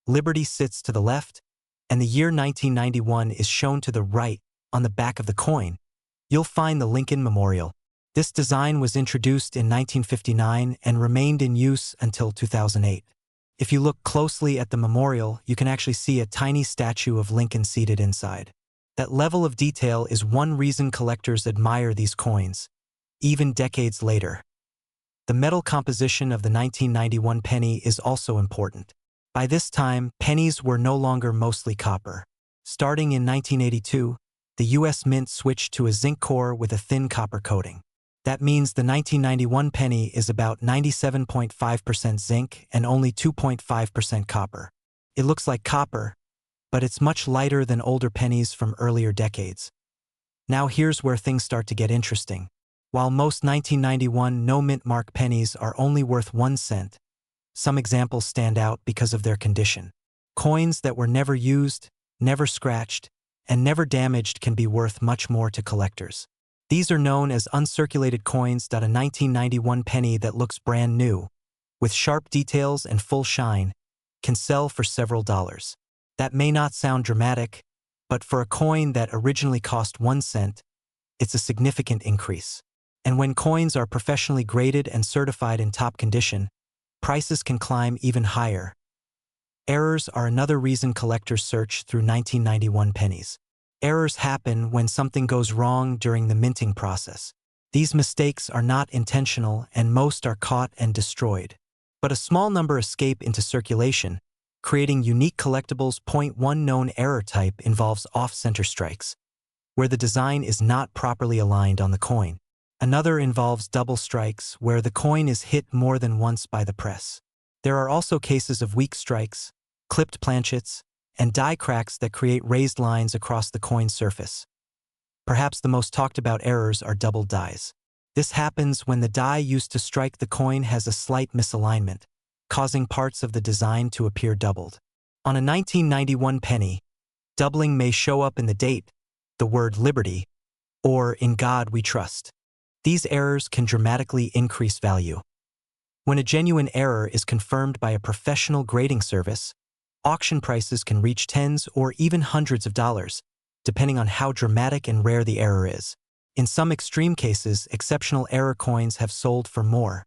liberty sits to the left, and the year 1991 is shown to the right. On the back of the coin, you'll find the Lincoln Memorial. This design was introduced in 1959 and remained in use until 2008. If you look closely at the memorial, you can actually see a tiny statue of Lincoln seated inside. That level of detail is one reason collectors admire these coins, even decades later. The metal composition of the 1991 penny is also important. By this time, pennies were no longer mostly copper. Starting in 1982, the U.S. Mint switched to a zinc core with a thin copper coating. That means the 1991 penny is about 97.5% zinc and only 2.5% copper. It looks like copper, but it's much lighter than older pennies from earlier decades. Now here's where things start to get interesting. While most 1991 no mint mark pennies are only worth 1 cent, some examples stand out because of their condition. Coins that were never used, never scratched, and never damaged can be worth much more to collectors. These are known as uncirculated coins. A 1991 penny that looks brand new, with sharp details and full shine, can sell for several dollars. That may not sound dramatic, but for a coin that originally cost 1 cent, it's a significant increase. And when coins are professionally graded and certified in top condition, prices can climb even higher. Errors are another reason collectors search through 1991 pennies. Errors happen when something goes wrong during the minting process. These mistakes are not intentional and most are caught and destroyed. But a small number escape into circulation, creating unique collectibles. One known error type involves off-center strikes, where the design is not properly aligned on the coin. Another involves double strikes, where the coin is hit more than once by the press. There are also cases of weak strikes, clipped planchets, and die cracks that create raised lines across the coin surface. Perhaps the most talked about errors are double dies. This happens when the die used to strike the coin has a slight misalignment, causing parts of the design to appear doubled. On a 1991 penny, doubling may show up in the date, the word liberty, or in God we trust. These errors can dramatically increase value. When a genuine error is confirmed by a professional grading service, auction prices can reach tens or even hundreds of dollars, depending on how dramatic and rare the error is. In some extreme cases, exceptional error coins have sold for more.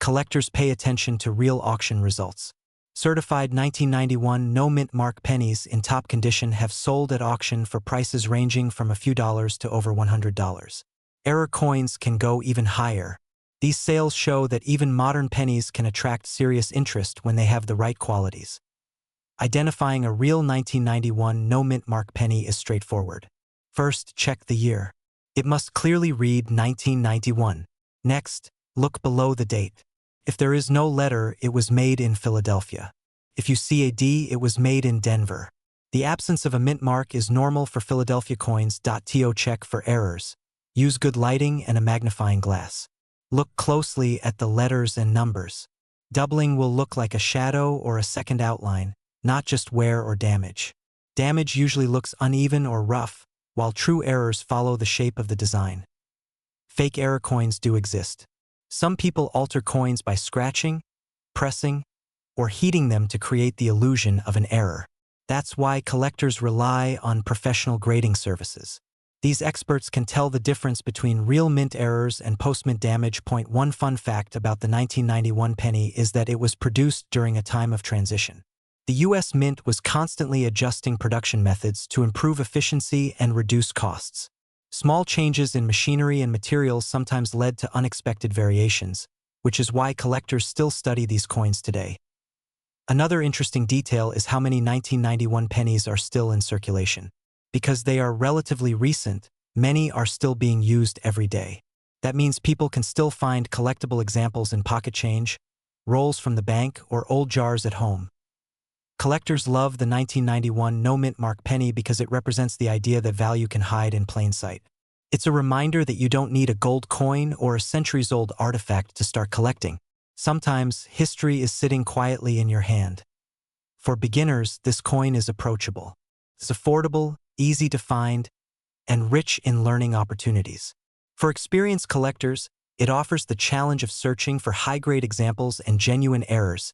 Collectors pay attention to real auction results. Certified 1991 no mint mark pennies in top condition have sold at auction for prices ranging from a few dollars to over $100. Error coins can go even higher. These sales show that even modern pennies can attract serious interest when they have the right qualities. Identifying a real 1991 no-mint mark penny is straightforward. First, check the year. It must clearly read 1991. Next, look below the date. If there is no letter, it was made in Philadelphia. If you see a D, it was made in Denver. The absence of a mint mark is normal for Philadelphia coins. To check for errors. Use good lighting and a magnifying glass. Look closely at the letters and numbers. Doubling will look like a shadow or a second outline, not just wear or damage. Damage usually looks uneven or rough, while true errors follow the shape of the design. Fake error coins do exist. Some people alter coins by scratching, pressing, or heating them to create the illusion of an error. That's why collectors rely on professional grading services. These experts can tell the difference between real mint errors and post-mint damage. One fun fact about the 1991 penny is that it was produced during a time of transition. The U.S. Mint was constantly adjusting production methods to improve efficiency and reduce costs. Small changes in machinery and materials sometimes led to unexpected variations, which is why collectors still study these coins today. Another interesting detail is how many 1991 pennies are still in circulation. Because they are relatively recent, many are still being used every day. That means people can still find collectible examples in pocket change, rolls from the bank, or old jars at home. Collectors love the 1991 no-mint mark penny because it represents the idea that value can hide in plain sight. It's a reminder that you don't need a gold coin or a centuries-old artifact to start collecting. Sometimes, history is sitting quietly in your hand. For beginners, this coin is approachable. It's affordable, easy to find, and rich in learning opportunities. For experienced collectors, it offers the challenge of searching for high-grade examples and genuine errors.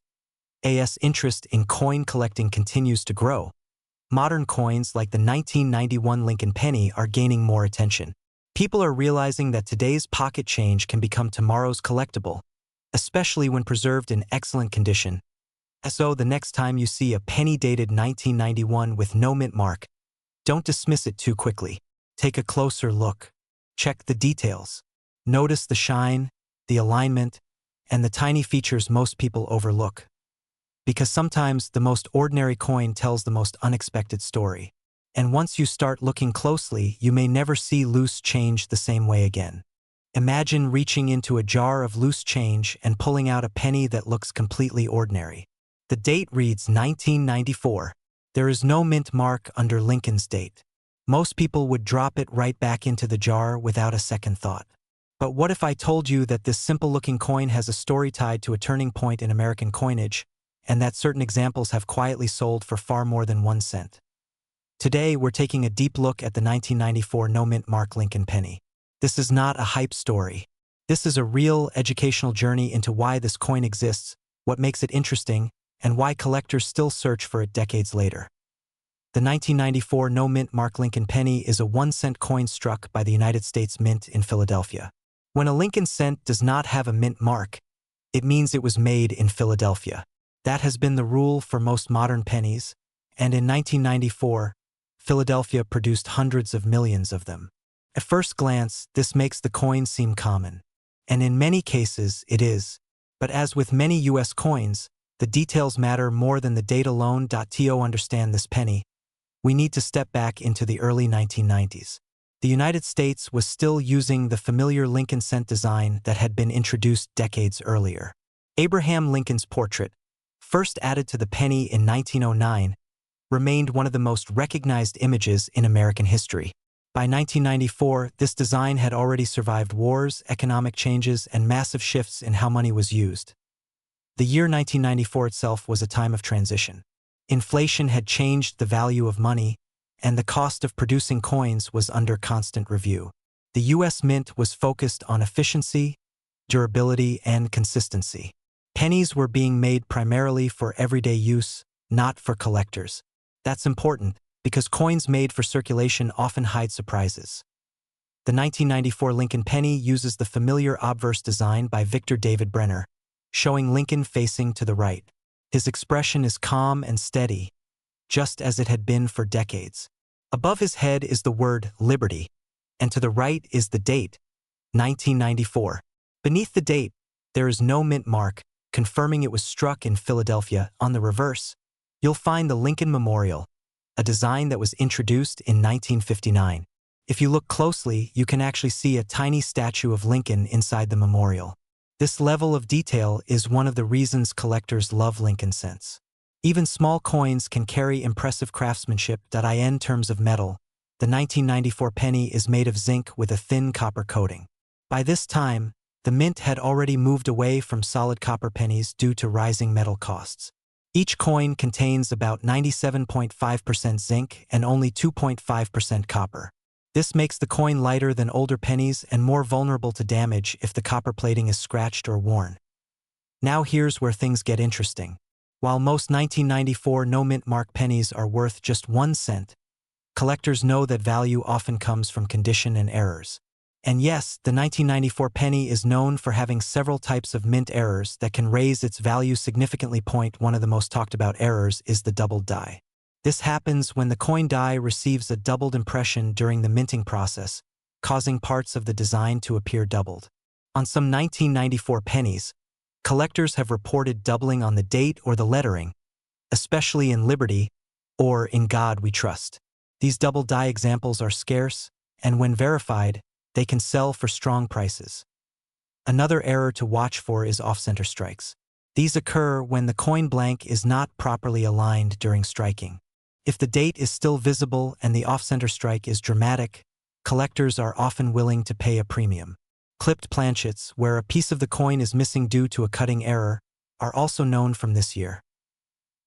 As interest in coin collecting continues to grow, modern coins like the 1991 Lincoln penny are gaining more attention. People are realizing that today's pocket change can become tomorrow's collectible, especially when preserved in excellent condition. So the next time you see a penny dated 1991 with no mint mark, don't dismiss it too quickly. Take a closer look. Check the details. Notice the shine, the alignment, and the tiny features most people overlook. Because sometimes the most ordinary coin tells the most unexpected story. And once you start looking closely, you may never see loose change the same way again. Imagine reaching into a jar of loose change and pulling out a penny that looks completely ordinary. The date reads 1994. There is no mint mark under Lincoln's date. Most people would drop it right back into the jar without a second thought. But what if I told you that this simple-looking coin has a story tied to a turning point in American coinage, and that certain examples have quietly sold for far more than 1 cent? Today, we're taking a deep look at the 1994 no-mint mark Lincoln penny. This is not a hype story. This is a real educational journey into why this coin exists, what makes it interesting, and why collectors still search for it decades later. The 1994 no-mint mark Lincoln penny is a 1-cent coin struck by the United States Mint in Philadelphia. When a Lincoln cent does not have a mint mark, it means it was made in Philadelphia. That has been the rule for most modern pennies, and in 1994, Philadelphia produced hundreds of millions of them. At first glance, this makes the coin seem common. And in many cases, it is. But as with many U.S. coins, the details matter more than the date alone. To understand this penny, we need to step back into the early 1990s. The United States was still using the familiar Lincoln cent design that had been introduced decades earlier. Abraham Lincoln's portrait, first added to the penny in 1909, remained one of the most recognized images in American history. By 1994, this design had already survived wars, economic changes, and massive shifts in how money was used. The year 1994 itself was a time of transition. Inflation had changed the value of money, and the cost of producing coins was under constant review. The U.S. Mint was focused on efficiency, durability, and consistency. Pennies were being made primarily for everyday use, not for collectors. That's important, because coins made for circulation often hide surprises. The 1994 Lincoln penny uses the familiar obverse design by Victor David Brenner, showing Lincoln facing to the right. His expression is calm and steady, just as it had been for decades. Above his head is the word Liberty, and to the right is the date, 1994. Beneath the date, there is no mint mark, confirming it was struck in Philadelphia. On the reverse, you'll find the Lincoln Memorial, a design that was introduced in 1959. If you look closely, you can actually see a tiny statue of Lincoln inside the memorial. This level of detail is one of the reasons collectors love Lincoln cents. Even small coins can carry impressive craftsmanship. In terms of metal, the 1994 penny is made of zinc with a thin copper coating. By this time, the mint had already moved away from solid copper pennies due to rising metal costs. Each coin contains about 97.5% zinc and only 2.5% copper. This makes the coin lighter than older pennies and more vulnerable to damage if the copper plating is scratched or worn. Now here's where things get interesting. While most 1994 no-mint mark pennies are worth just 1 cent, collectors know that value often comes from condition and errors. And yes, the 1994 penny is known for having several types of mint errors that can raise its value significantly. One of the most talked about errors is the doubled die. This happens when the coin die receives a doubled impression during the minting process, causing parts of the design to appear doubled. On some 1994 pennies, collectors have reported doubling on the date or the lettering, especially in Liberty or In God We Trust. These double die examples are scarce, and when verified, they can sell for strong prices. Another error to watch for is off-center strikes. These occur when the coin blank is not properly aligned during striking. If the date is still visible and the off-center strike is dramatic, collectors are often willing to pay a premium. Clipped planchets, where a piece of the coin is missing due to a cutting error, are also known from this year.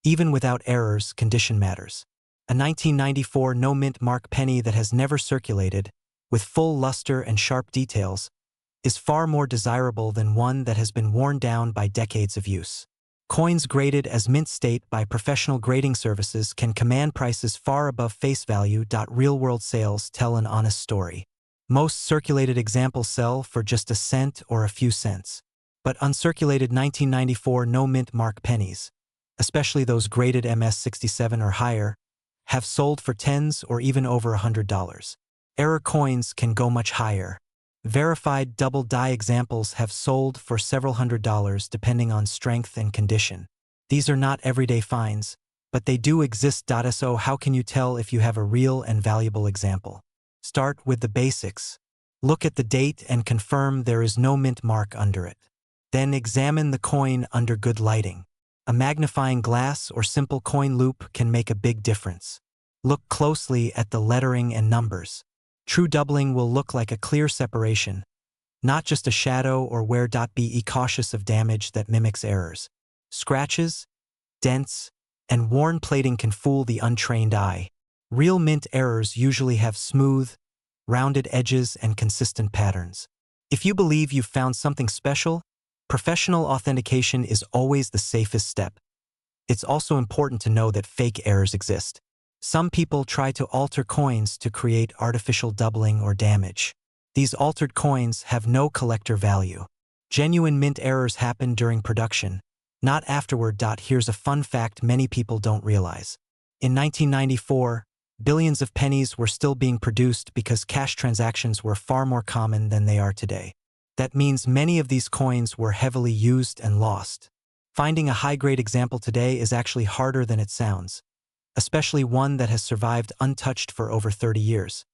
Even without errors, condition matters. A 1994 no-mint mark penny that has never circulated, with full luster and sharp details, is far more desirable than one that has been worn down by decades of use. Coins graded as mint state by professional grading services can command prices far above face value. Real-world sales tell an honest story. Most circulated examples sell for just a cent or a few cents. But uncirculated 1994 no-mint mark pennies, especially those graded MS67 or higher, have sold for tens or even over $100. Error coins can go much higher. Verified double die examples have sold for several $100s depending on strength and condition. These are not everyday finds, but they do exist. So how can you tell if you have a real and valuable example? Start with the basics. Look at the date and confirm there is no mint mark under it. Then examine the coin under good lighting. A magnifying glass or simple coin loupe can make a big difference. Look closely at the lettering and numbers. True doubling will look like a clear separation, not just a shadow or wear. Be cautious of damage that mimics errors. Scratches, dents, and worn plating can fool the untrained eye. Real mint errors usually have smooth, rounded edges and consistent patterns. If you believe you've found something special, professional authentication is always the safest step. It's also important to know that fake errors exist. Some people try to alter coins to create artificial doubling or damage. These altered coins have no collector value. Genuine mint errors happen during production, not afterward. Here's a fun fact many people don't realize. In 1994, billions of pennies were still being produced because cash transactions were far more common than they are today. That means many of these coins were heavily used and lost. Finding a high-grade example today is actually harder than it sounds, especially one that has survived untouched for over 30 years.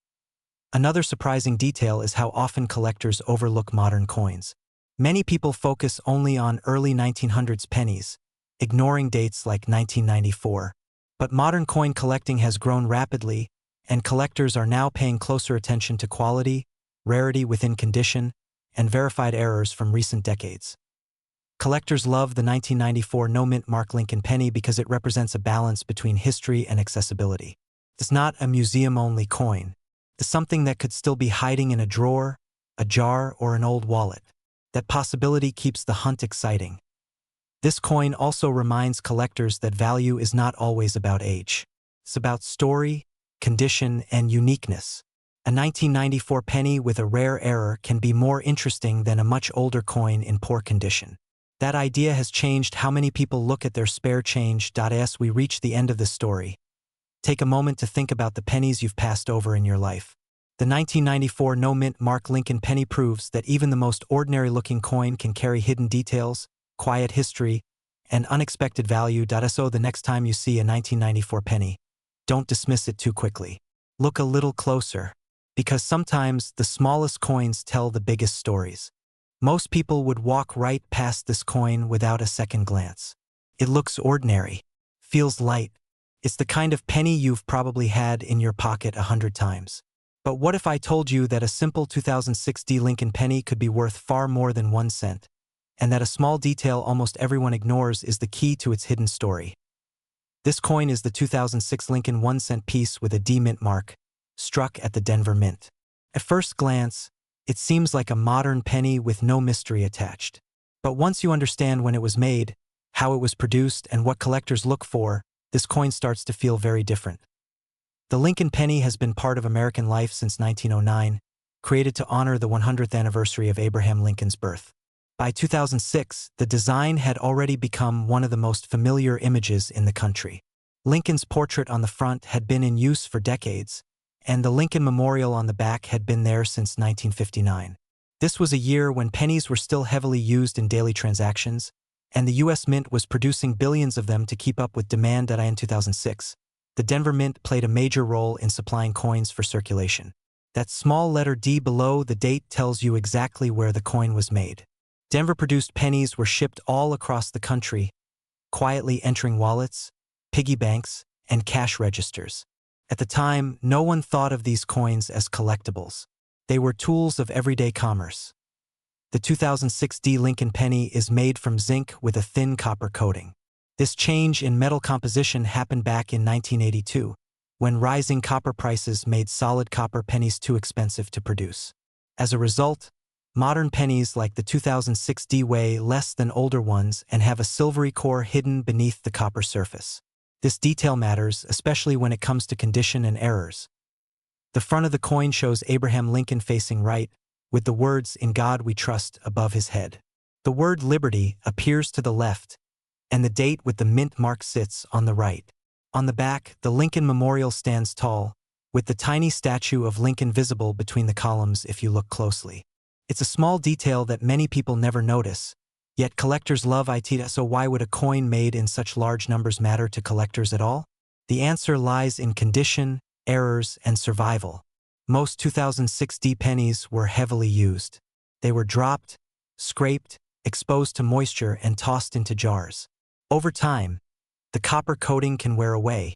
Another surprising detail is how often collectors overlook modern coins. Many people focus only on early 1900s pennies, ignoring dates like 1994. But modern coin collecting has grown rapidly, and collectors are now paying closer attention to quality, rarity within condition, and verified errors from recent decades. Collectors love the 1994 no-mint mark Lincoln penny because it represents a balance between history and accessibility. It's not a museum-only coin. It's something that could still be hiding in a drawer, a jar, or an old wallet. That possibility keeps the hunt exciting. This coin also reminds collectors that value is not always about age. It's about story, condition, and uniqueness. A 1994 penny with a rare error can be more interesting than a much older coin in poor condition. That idea has changed how many people look at their spare change. As we reach the end of this story, take a moment to think about the pennies you've passed over in your life. The 1994 no-mint mark Lincoln penny proves that even the most ordinary-looking coin can carry hidden details, quiet history, and unexpected value. So the next time you see a 1994 penny, don't dismiss it too quickly. Look a little closer, because sometimes the smallest coins tell the biggest stories. Most people would walk right past this coin without a second glance. It looks ordinary, feels light. It's the kind of penny you've probably had in your pocket 100 times. But what if I told you that a simple 2006 Lincoln penny could be worth far more than 1 cent, and that a small detail almost everyone ignores is the key to its hidden story? This coin is the 2006 Lincoln 1-cent piece with a D mint mark, struck at the Denver Mint. At first glance, it seems like a modern penny with no mystery attached. But once you understand when it was made, how it was produced, and what collectors look for, this coin starts to feel very different. The Lincoln penny has been part of American life since 1909, created to honor the 100th anniversary of Abraham Lincoln's birth. By 2006, the design had already become one of the most familiar images in the country. Lincoln's portrait on the front had been in use for decades, and the Lincoln Memorial on the back had been there since 1959. This was a year when pennies were still heavily used in daily transactions, and the U.S. Mint was producing billions of them to keep up with demand. In 2006, the Denver Mint played a major role in supplying coins for circulation. That small letter D below the date tells you exactly where the coin was made. Denver-produced pennies were shipped all across the country, quietly entering wallets, piggy banks, and cash registers. At the time, no one thought of these coins as collectibles. They were tools of everyday commerce. The 2006 Lincoln penny is made from zinc with a thin copper coating. This change in metal composition happened back in 1982, when rising copper prices made solid copper pennies too expensive to produce. As a result, modern pennies like the 2006 weigh less than older ones and have a silvery core hidden beneath the copper surface. This detail matters, especially when it comes to condition and errors. The front of the coin shows Abraham Lincoln facing right, with the words "In God We Trust" above his head. The word "Liberty" appears to the left, and the date with the mint mark sits on the right. On the back, the Lincoln Memorial stands tall, with the tiny statue of Lincoln visible between the columns if you look closely. It's a small detail that many people never notice, yet collectors love it. So why would a coin made in such large numbers matter to collectors at all? The answer lies in condition, errors, and survival. Most 2006 pennies were heavily used. They were dropped, scraped, exposed to moisture, and tossed into jars. Over time, the copper coating can wear away,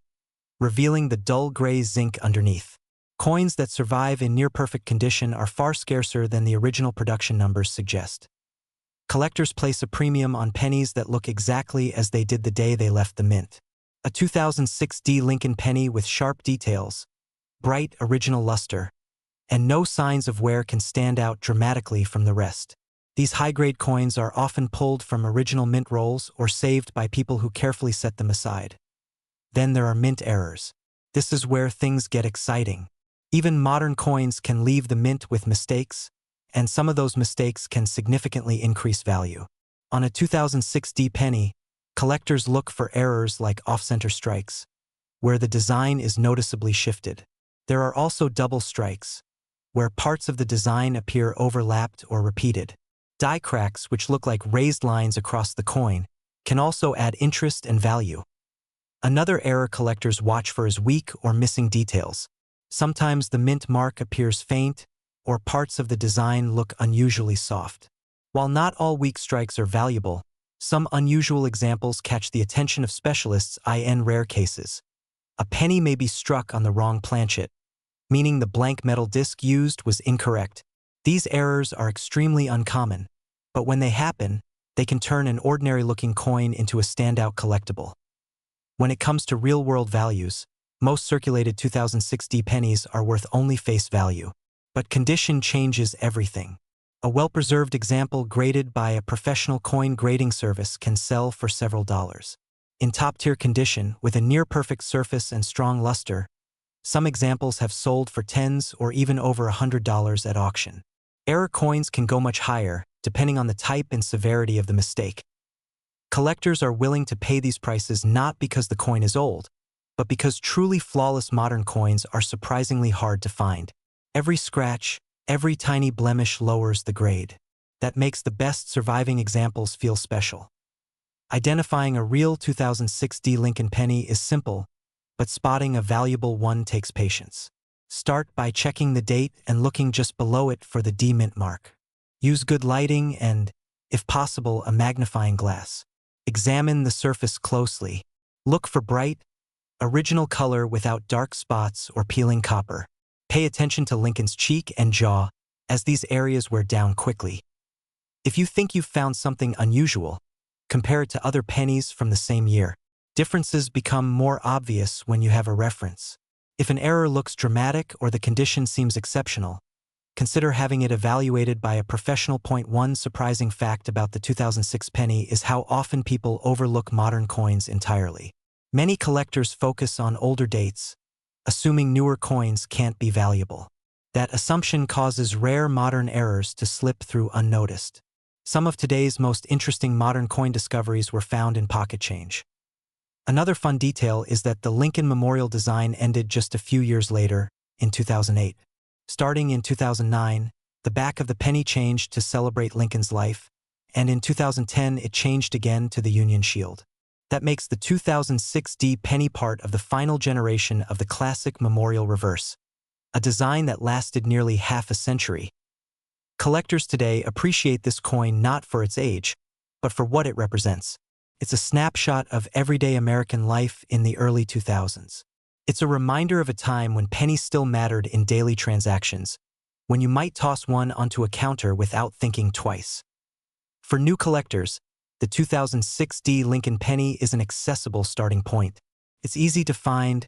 revealing the dull gray zinc underneath. Coins that survive in near-perfect condition are far scarcer than the original production numbers suggest. Collectors place a premium on pennies that look exactly as they did the day they left the mint. A 2006 Lincoln penny with sharp details, bright original luster, and no signs of wear can stand out dramatically from the rest. These high-grade coins are often pulled from original mint rolls or saved by people who carefully set them aside. Then there are mint errors. This is where things get exciting. Even modern coins can leave the mint with mistakes, and some of those mistakes can significantly increase value. On a 2006 penny, collectors look for errors like off-center strikes, where the design is noticeably shifted. There are also double strikes, where parts of the design appear overlapped or repeated. Die cracks, which look like raised lines across the coin, can also add interest and value. Another error collectors watch for is weak or missing details. Sometimes the mint mark appears faint, or parts of the design look unusually soft. While not all weak strikes are valuable, some unusual examples catch the attention of specialists. In rare cases, a penny may be struck on the wrong planchet, meaning the blank metal disc used was incorrect. These errors are extremely uncommon, but when they happen, they can turn an ordinary-looking coin into a standout collectible. When it comes to real-world values, most circulated 2006 pennies are worth only face value. But condition changes everything. A well-preserved example graded by a professional coin grading service can sell for several dollars. In top-tier condition, with a near-perfect surface and strong luster, some examples have sold for tens or even over $100 at auction. Error coins can go much higher, depending on the type and severity of the mistake. Collectors are willing to pay these prices not because the coin is old, but because truly flawless modern coins are surprisingly hard to find. Every scratch, every tiny blemish lowers the grade. That makes the best surviving examples feel special. Identifying a real 2006 Lincoln penny is simple, but spotting a valuable one takes patience. Start by checking the date and looking just below it for the D mint mark. Use good lighting and, if possible, a magnifying glass. Examine the surface closely. Look for bright, original color without dark spots or peeling copper. Pay attention to Lincoln's cheek and jaw, as these areas wear down quickly. If you think you've found something unusual, compare it to other pennies from the same year. Differences become more obvious when you have a reference. If an error looks dramatic or the condition seems exceptional, consider having it evaluated by a professional. One surprising fact about the 2006 penny is how often people overlook modern coins entirely. Many collectors focus on older dates, assuming newer coins can't be valuable. That assumption causes rare modern errors to slip through unnoticed. Some of today's most interesting modern coin discoveries were found in pocket change. Another fun detail is that the Lincoln Memorial design ended just a few years later, in 2008. Starting in 2009, the back of the penny changed to celebrate Lincoln's life, and in 2010 it changed again to the Union Shield. That makes the 2006 penny part of the final generation of the classic Memorial reverse, a design that lasted nearly half a century. Collectors today appreciate this coin not for its age, but for what it represents. It's a snapshot of everyday American life in the early 2000s. It's a reminder of a time when pennies still mattered in daily transactions, when you might toss one onto a counter without thinking twice. For new collectors, the 2006 Lincoln penny is an accessible starting point. It's easy to find,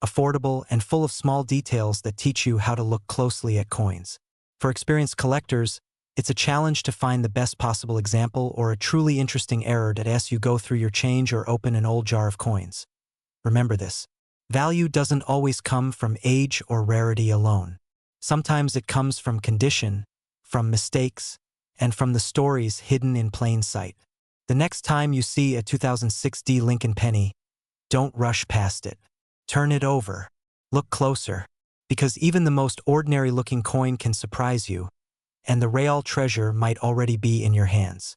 affordable, and full of small details that teach you how to look closely at coins. For experienced collectors, it's a challenge to find the best possible example or a truly interesting error that asks you go through your change or open an old jar of coins. Remember this: value doesn't always come from age or rarity alone. Sometimes it comes from condition, from mistakes, and from the stories hidden in plain sight. The next time you see a 2006 Lincoln penny, don't rush past it. Turn it over. Look closer, because even the most ordinary-looking coin can surprise you, and the real treasure might already be in your hands.